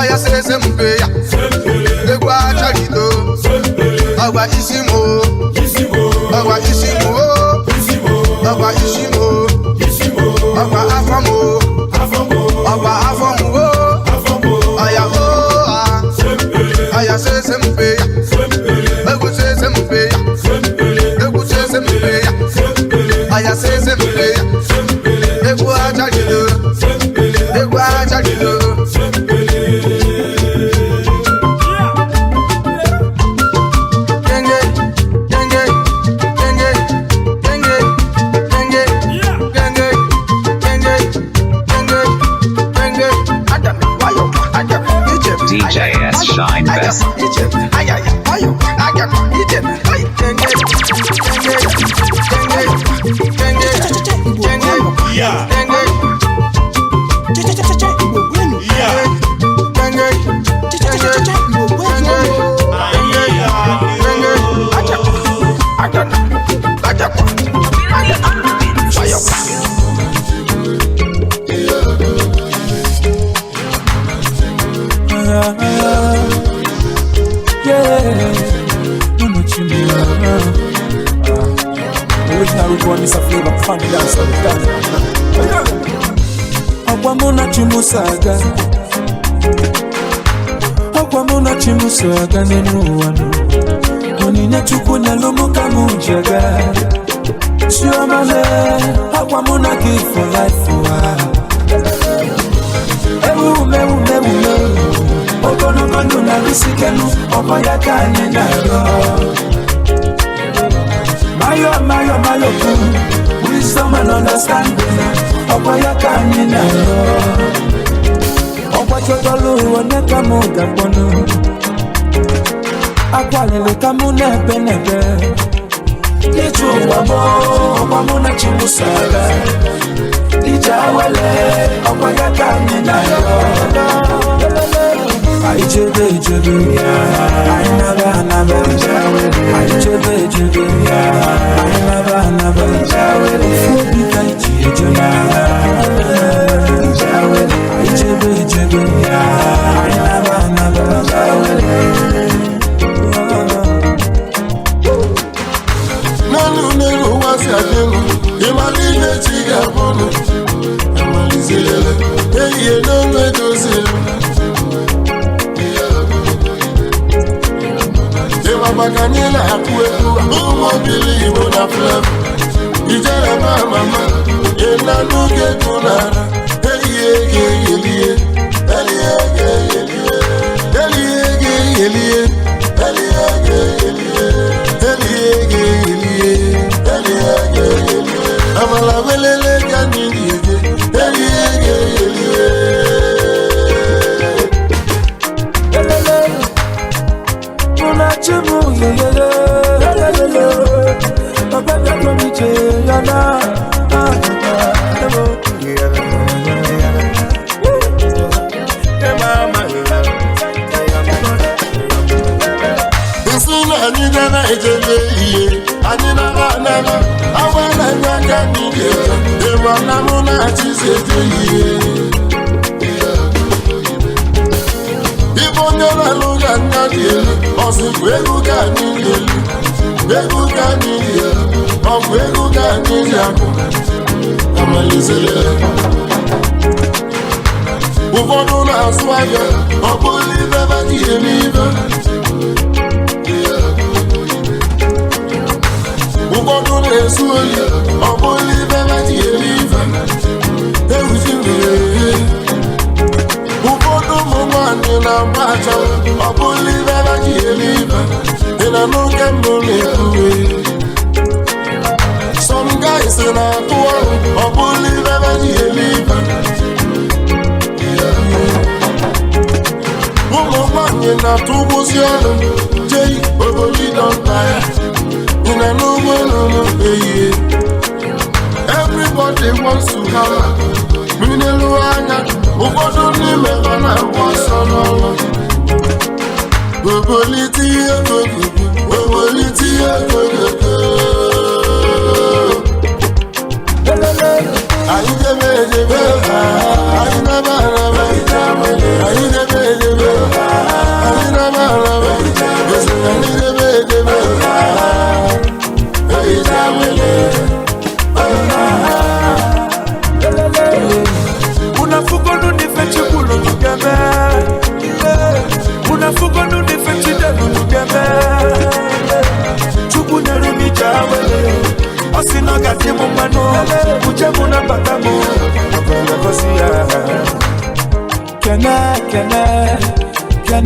Oya sese mpe ya Egwu acharido Ọgwa isi mo Ọgwa isi mo Ọgwa isi mo Ọgwa afọ mo Ọgwa afọ mo Oya Oya sese mpe ya Egwu sese mpe ya Egwu sese mpe ya Oya sese mpe ya Egwu acharido Egwu acharido DJS Shine Best. Original one is a flavor, fun dance all the time. Akwamuna chimusaga, akwamuna chimusaga nenuwano. Onine chukuna lomuka mujaga. Shiomale, akwamuna give for life for her. Ogono gono na bisikenu, obayaka ninayo. Mayo, wisdom and understanding. Obayaka ninayo. Okwachotolu oneka muga kono. Akwalele kamune penebe. Lichu wamuna chimusaga. Ijawale, obayaka ninayo. I jebe, I never, I jebe, I never, Fubi kaiti, I jebe, I Nanu wasi ademu, imalize chiga bono, imalizele, eye nonwe dozele. Bakanyela akueku umobili Igbo na flev Ijere mama Ena nuge kunara Elie Amala welele kanini Chimu yelele, Papa komi cheyana. Nsuna anina na ejele iye, anina na awana nyanga niye, ewa namuna chisete iye. Ibonyela luga nyadiele, osiku egu kanilele, ofu egu kanilyaku, amalizele. Ụfọdụ na-asụ ahịa, ọ bụrụ ibe ba ji eme ibe. Ụfọdụ na-esu oyi, ọ bụrụ ibe ba ji eme ibe. Ewuzi mmiri. Ụfọdụ ụmụ nwanyị na-agba achara, ọ bụrụ ibe ba ji eme ibe. Ị na n'oge mbụ na-ekwuwe. Some guys na-atụ ọrụ, ọ bụrụ ibe ba ji eme ibe. Ụmụ nwanyị na-atụgbuzi ọnụ, jei obodo dọnta ya. Ị na n'ugbo n'ụlọ ehihie. Everybody wants to have mmiri n'elu anya, ụfọdụ n'ime ha na-agba ọsọ n'ọrụ. Obolite ihe gogogo, obolite ihe gogogo. Anyị debe edebe, anyị naba anaba, anyị debe edebe.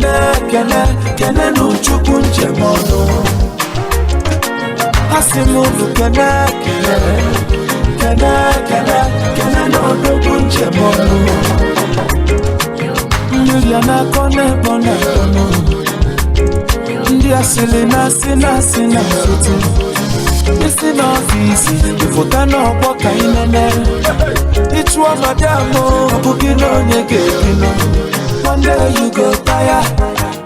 kene n'uchukwu njem ọnụ asị m unu kene n'odogwu njem ọnụ mmiri a na-akọ n'ebe ọ na-akọnụ ndị asịrị na-asị na foto isi n'ọfisi ịfụta n'ọgbọ ka ị nene ịchụọ madam ọ bụghị na onye ga-ebinụ. One day you go tire,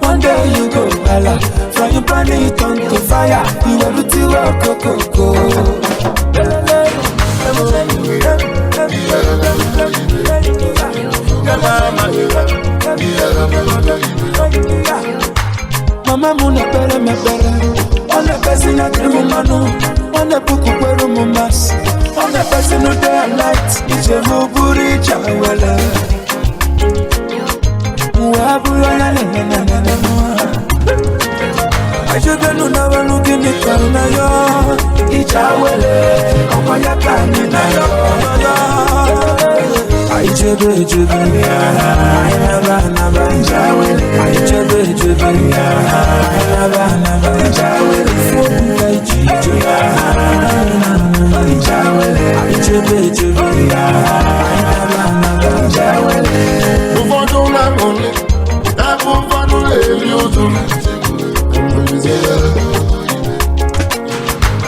one day you go hala. Frying pan it on to fire, you will be too cocoa. Mama muna pere me pere, one person na dream manu, one puku peru mumas, one person no day and night, it's a muburi chawela. I should have known I was looking at you. It's a way, oh, I can't deny you. I should have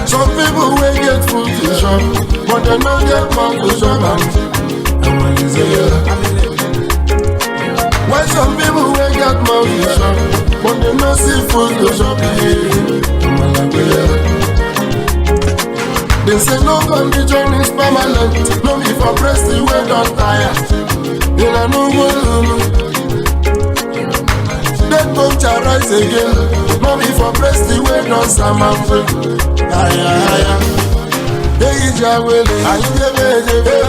some people will get food to shop, but they don't get mouth to shop. Why some people will get mouth to shop, but they don't see food to shop? They say no condition is permanent, no be for press the way don't tire. In a no they don't rise again, no be for press the way don't salmon. Hey, Jawele, I never,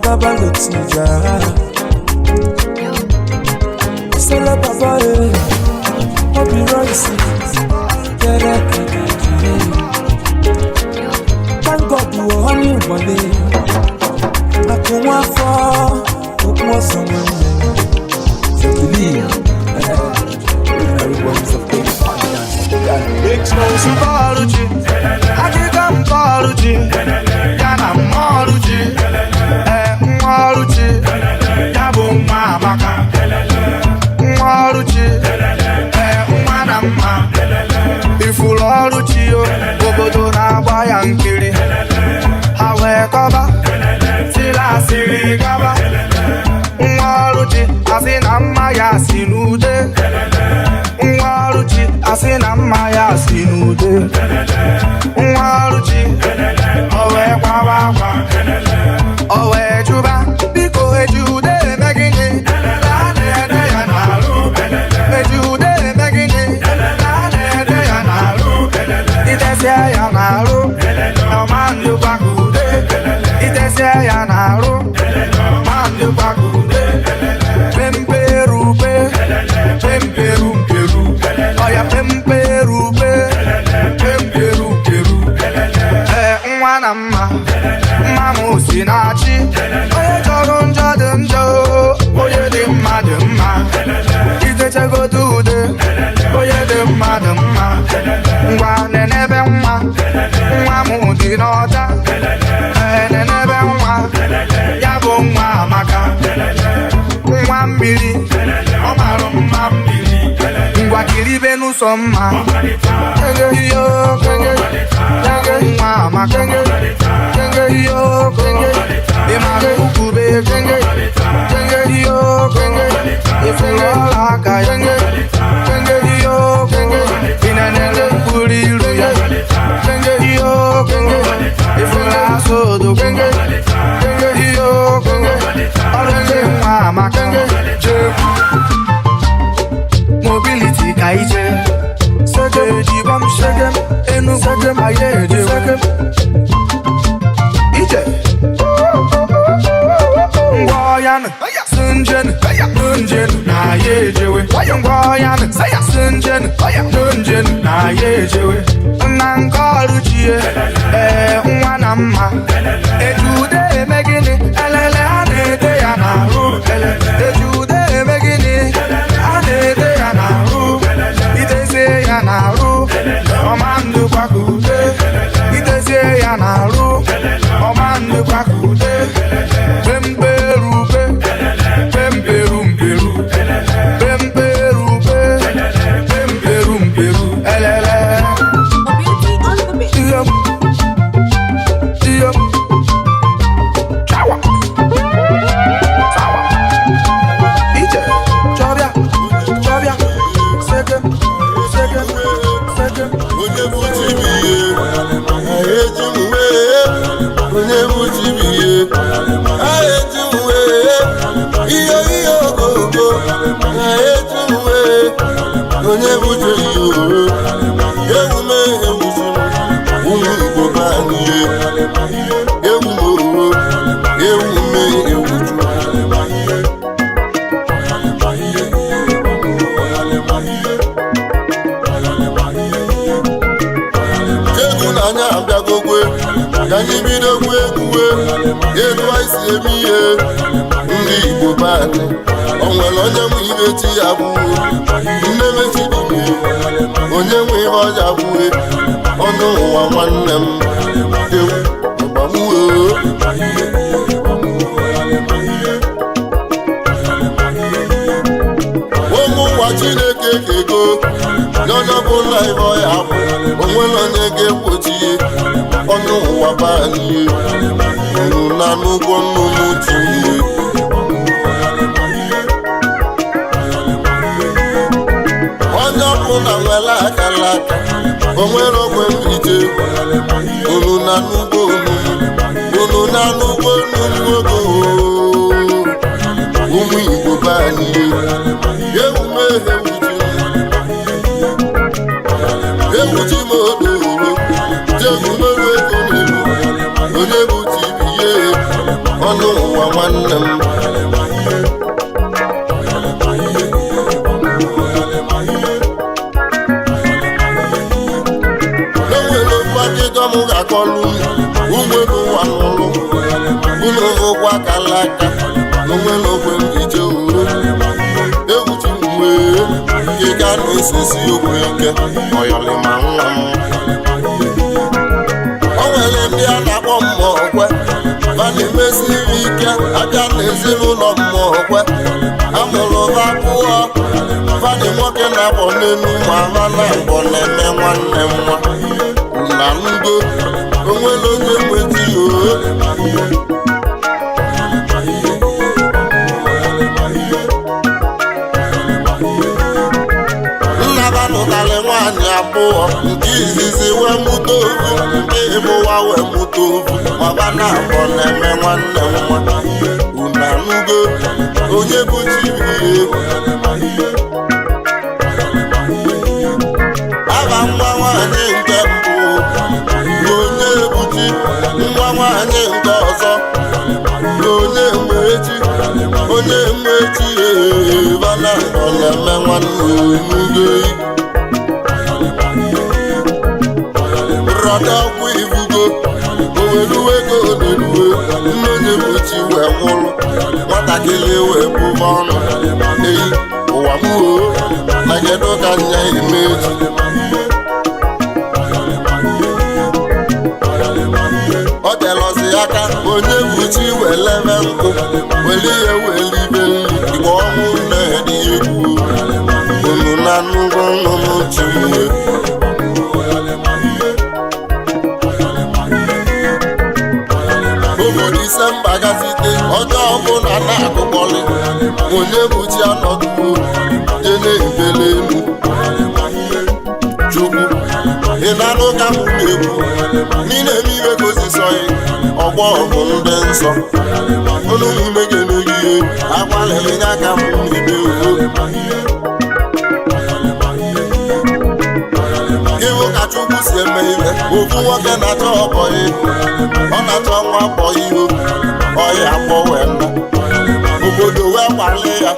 Baba looks in Sela Baba, I'll be rising. Thank God you are on your body. I can walk for what was someone to believe. Everyone's a big Subaruji, Akikam Baruji, Yana Maruji, Maruji, Yabu Mamaka, Maruji, Manama, Ifularuji, Bobodona Bayankiri, Hawe Kaba, Sila Siri Kaba, Maruji, Asina Maya Sinude. Nwaruchi asina mmaya sinude Nwaruchi owe kwabakwa owe juba biko ejude megini ede ya naru ejude megini ede ya naru itesia ya naru omandu bakude itesia ya naru omandu bakude pemperupe oya pemperupe nwana mma musi na-achị onye jọrọ njọ dị njọ onye dị mma dị mma itechagodo ude onye dị mma dị mma ngwa nenebe nwa m dị n'ọcha nenebe nwa ya bụ nwa amaka nwa mmiri ọ mara mma mmiri ngwa kiribe n'ụsọ mma kenge iyo kenge nwa ama kenge iyo kenge ịmara ukube kenge iyo kenge efere ọla aka kenge iyo kenge ịnenele mkpụrụ iru ya kenge iyo kenge efere asodo kenge iyo kenge ọrụ ndị nwa ama kenge jekwu mobility kaije sege jibam sege enu sege maye je sege Oyan, say a sinjin, oya dunjin, na ye jewe. Nankolu chie, wanama. Ejude megini, elele anede ya na ru. Ejude megini, anede ya na ru. Itese ya na ru, omandu kwa kude. Itese ya na ru, omandu kwa kude. Pemperube, pemperumperu, pemperube, pemperumperu, elele. Yep. Yep. Chawa. Chawa. Ije. Chovia. Chovia. Seke. Seke. Seke. Onye buji biye, ayeji mwe. Onye buji biye, ayeji mwe. Iyo iyo gogo, ayeji mwe. Onye buji iyo, ewume ewuji, umu Igbo baniye. Ewume ewume ewuju. Anya abịagogwe ka anyị bidokwa egwuwe elu anyị si eme ihe ndị Igbo be anyị o nwere onye nwe ibe chi ya bụwe nne mechidime onye nwe ihe ọja bụwe ọnụ ụwa nwanne m ewu ọgbamuo ụmụ ụwa Chineke kego n'onye ọbụla ibe ọya bụ onwere onye ga-egbochie ọnụ ụwa banye unu na n'ụgwọ nnụnụ tinye onye ọbụla nwere akara aka onwere ogwe mbije unu na n'ụgwọ unu na n'ụgwọ nnụnụ ogo ụmụ Igbo banye ewume ewuji m odoro jegumere ego n'elu onye bụ tibiye ọnụ ụwa nwanne m enwere mgbakịta m ga-akọlụ ụgbọelu ụwa n'ụlụ ụlọ ụgwọ akala aka onwere ogwe mbije uru ewuji m wee ịga na-esesi okwu ike ọyọlịma nwa m o nwere ndị a na-akpọ mmụọkwe va na-emesiri ike abịa n'ezinụlọ mmụọkwe amụrụ va abụọ vadị nwoke na-abọ n'elu ma va na mbọ na-eme nwanne m nwa na ngo onwere onye nweta ihe nụtarị nwaanyị abụọ nke izizi wee mụta ovu nke ịbụwa wee mụta ovu maba na abọ na-eme nwanne m nwa una nugo onye bụ chibihe aba nwa nwaanyị nke mbụ na onye ebuchi nwa nwaanyị nke ọzọ na onye mmechi bana ọ na-eme nwanne onugo rọda ọgwụ ibugo oweluwe ego oneluwe nne onye mmechi wee nwụrụ nwatakịrị wee bụba ọnụ eyi ụwa m oo na kedu ka nya imeji ọ telọzi aka onye buchi wee lebe nkụ weli ihe welibe nri igbe ọnwụ na-edi egwu unu na nnukwu nnụnụ chiwe obodo Disemba gazite ọjọọ ọbụla na-akụkọrị onye buchi anọduo je na-ebele elu chukwu ị na-anụ ka m na-ekwu n'ile eme iwe gozisọghị ọgbọ ọgụ ndị nsọ unu mmege n'oyihe agbalịrị ya ka m na-eme uwe ịhụ ka chukwu si eme ihe ofu nwoke na-achọ ọbọghị ọ na-achọ nwa bọghị ọya akpọ wee nna obodo wee gbalị ya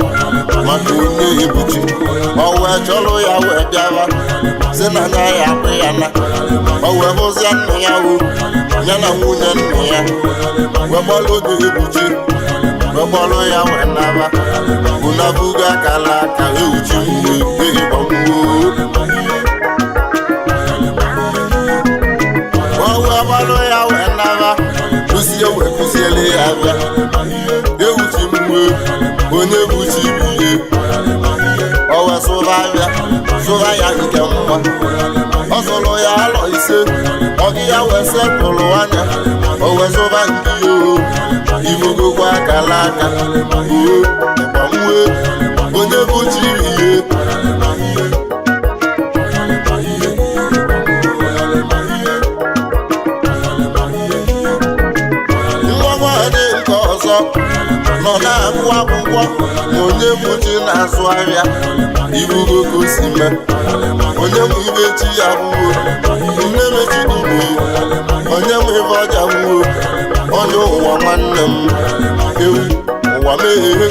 maka onye onye ebuchi o wee chọrọ ya wee bịaba si na nya ya akpụ ya na o wee hụzia nna ya o ya na nwunye nna ya wee gbalụ onye ebuchi wee gbalụ ya wee naba unabuga akala aka ewuchi mgbe ịgba mgbo o wee gbalụ ya wee naba kụzie wee kụziele ya bịa ewuchi mgbe onye buchi biye o wee sụba ya nke mma ọ sụrụ ya alọ ise ọgị ya wee setụlụ anya o wee sụba nke ya ibogokwa akala aka ịgbanwe onye buchi biye nwa nwaanyị nke ọzọ nọ na-agụ akwụkwọ na onye buchi na-azụ ahịa ibugo ka o si mee onye nwe ibe chi ya gbuo nne mechidugbo onye nwe ibe ọja gbuo onye ụwa nwanne m ewu ụwa meghere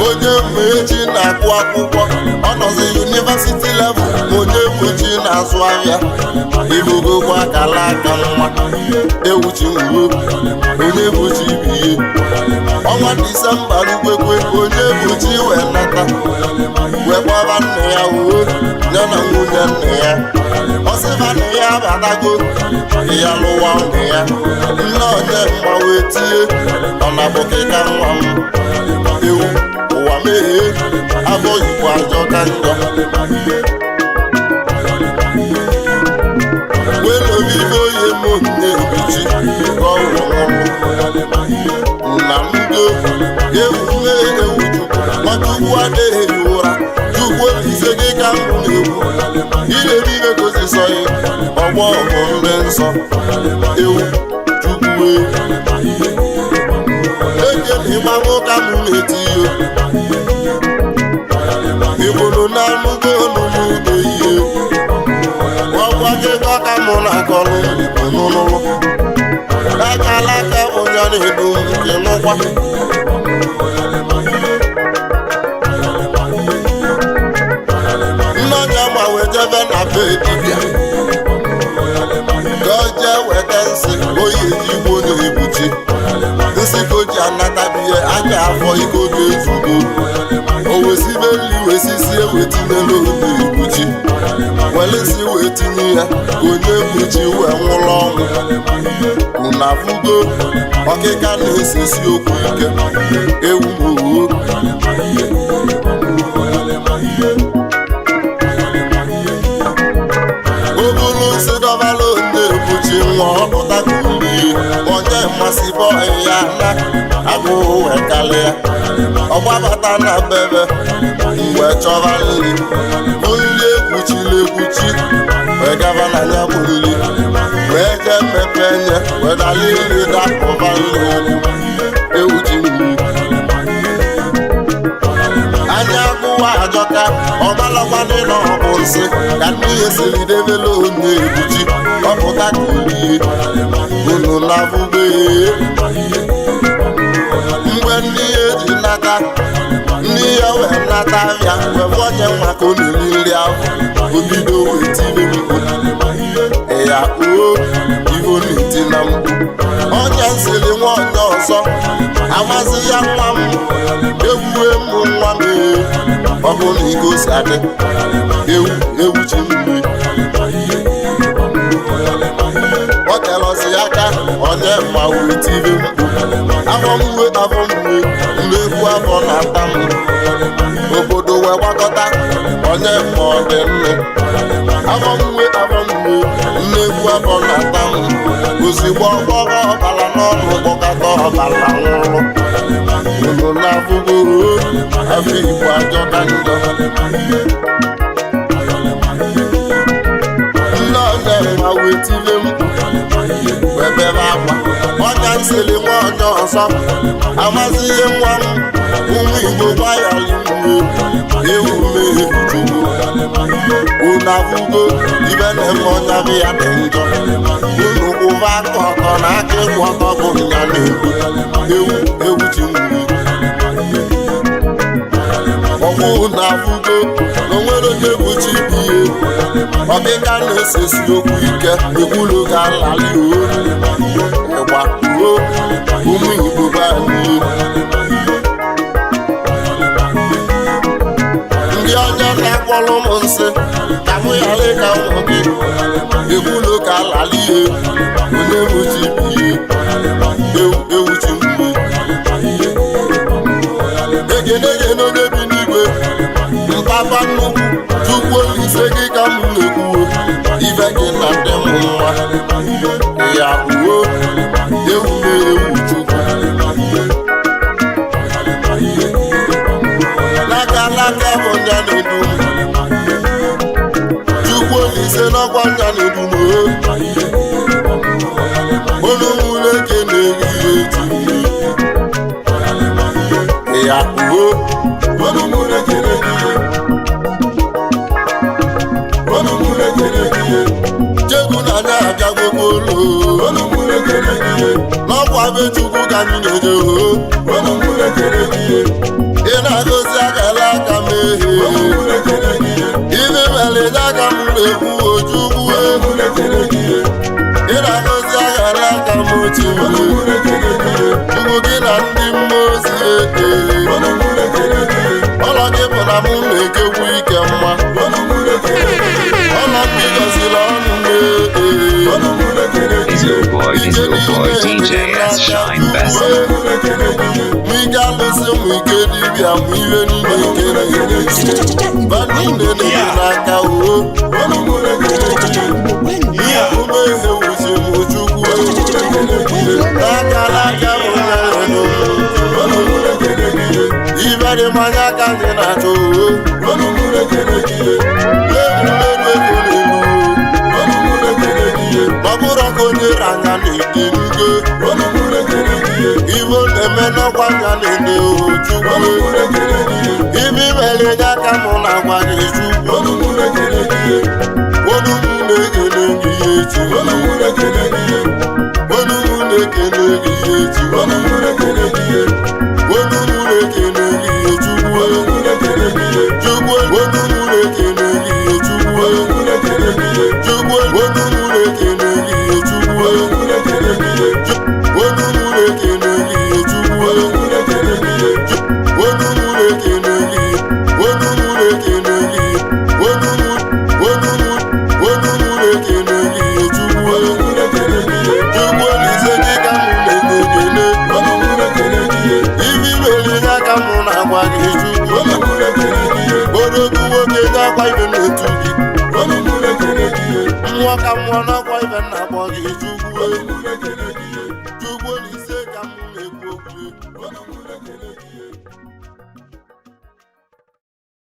onye mmechi na-agụ akwụkwọ ọ nọzi yunivasiti level ma onye buchi na-azụ ahịa ibugokwa akala aka nwa ewuchi nwuo onye buchi biye ọnwa Disemba rukwekwe onye buchi wee nata wee gbaba nna ya uwe ya na nwunye nna ya ọsịba nna ya abatago ya lụwa nna ya nne onye mma wee tie ọ na-abụkịka nwa m ewu ụwa meghee abụ igbo ajọ ka njọ welobibe oye m nne ebuchi ka ọ nwụrụ na mdo ewume ewuju ọtụgbu adịghị ụra chukwu ise gị ka mbụ na-egwu ileribe gozisọghị ọgbọ ọgụ ndị nsọ ewu chukwu ekene ịgbanwe ka m na-etiyo igboro na anụgo ọnụnụ ihe ọgwa gị ka mụ na-akọrọ n'ụlọ akala aka onye na-edu nke n'ụkwa nne ma wee jebe na be dibịa ka o jee weta nsị oyi ejigbo na-ebuchi nsị ka o ji anatabihe anya afọ iko ga-ezugo o wesibe nri wesisi ewetinelu oge ebuchi welesi wee tinye ya ka onye ebuchi wee nwụrụ ọnwụ unafugo ọkịka na-esesi okwu ike ewu mowo obulu nsị dọbala onye ebuchi nwa ọpụta ka ulie onye mmasị bọị ya na agụụ wee kalịa ọgbabata na bebe mgbe chọba nri bụ nri ekwuchiri ekwuchi wee gaba na ya bụ nri wee jee mmepe nye wee dala nri dapụba nri ụkwụ ewuchi nri anya agụwa ajọka ọmalakwadị na ọbụ nsị ka n'ihe siri debela onye ebuchi ọpụta ka olie unu na-abụbe mgbe ndị ihe ji nata ndị ya wee nata abịa wee onye maka ọ na-eri nri ahụ obido wee tiri mkpu ya oo ivo na-eti na mkpu onye nsiri nwa onye ọzọ amazi ya nwa m ewue mụ nwa m ọ bụ na iko si adị ewuchi mmiri ọ telọzi aka onye mma wee tiri mkpu afọ mwe mmegbu afọ na-ata m obodo wee gbakọta onye mma ọ dị nne afọ mwe mmegbu afọ na-ata m ozigbo ọgbọrọ ọbara n'ọnụ kpọkọta ọbara nwụrụ unu na-afụgo afọ igbo ajọ ka njọ nne onye mma wee tiri mkpu wee bebe akwa ọnya nsiri nwa onye ọzọ amazi ihe nwa m ụmụ igbo gbayaliwe ewu mmehie chukwu unu afụgo ibe na-eme ọnya bụ ya dị njọ unu kwụba aka ọtọ na aka ịkwụ ọtọ bụ nya na-egbu ewu chi mmiri na onwere onye gbochi ibi ihe ọkịka na-esesi okwu ike ekwulu ka nlali ịgba ụmụ Igbo be anyị ndị ọjọọ na-akpọrọ m nsị ka mụ ghara ịka ụmụ gị ekwulu ka nlali ihe onye gbochi ibi ihe ewuchi mgbe egenegene onye bi n'igwe mpapa nnukwu Chukwu Olise gị ka m na-ekwuo ibe gị na ndị m nwa ya uwe ewu na-ewu Chukwu n'aka bụ nya na-edu m Chukwu Olise n'ọkwa nya na-edu m olu nwụrụ eke na-ehihie eji ya uwe olu nwụrụ eke na-ehihie Chegwu na anya abịagwogolo n'ọkwa be Chukwu ka anyị na-eje ị na-agọzi akara aka m ehe ibe mere nye aka m na-ekwu Ojukwu ị na-agọzi akara aka m Chukwu gị na ndị mmụọ ozi ọlọ gị bụ na mụ na-ekekwu ike mma Is your boy DJ S Shine Best. Anya na-ede ngo Igbo na-eme n'ọkwa anya na-ede Chukwu ibi mere nye aka mụ na-agwa gị Chukwu onu mụ na-ekele gị ihe echi onu mụ na-ekele gị ihe echi onu mụ na-ekele gị ihe Chukwu onu mụ na-ekele gị ihe Chukwu onu mụ na-ekele gị ihe Chukwu onu mụ na-ekele gị ihe Chukwu onu mụ na-ekele gị nwa ka mmụọ n'ọkwa ibe nna akpọ gị Chukwu Olise ka m na-ekwu okwu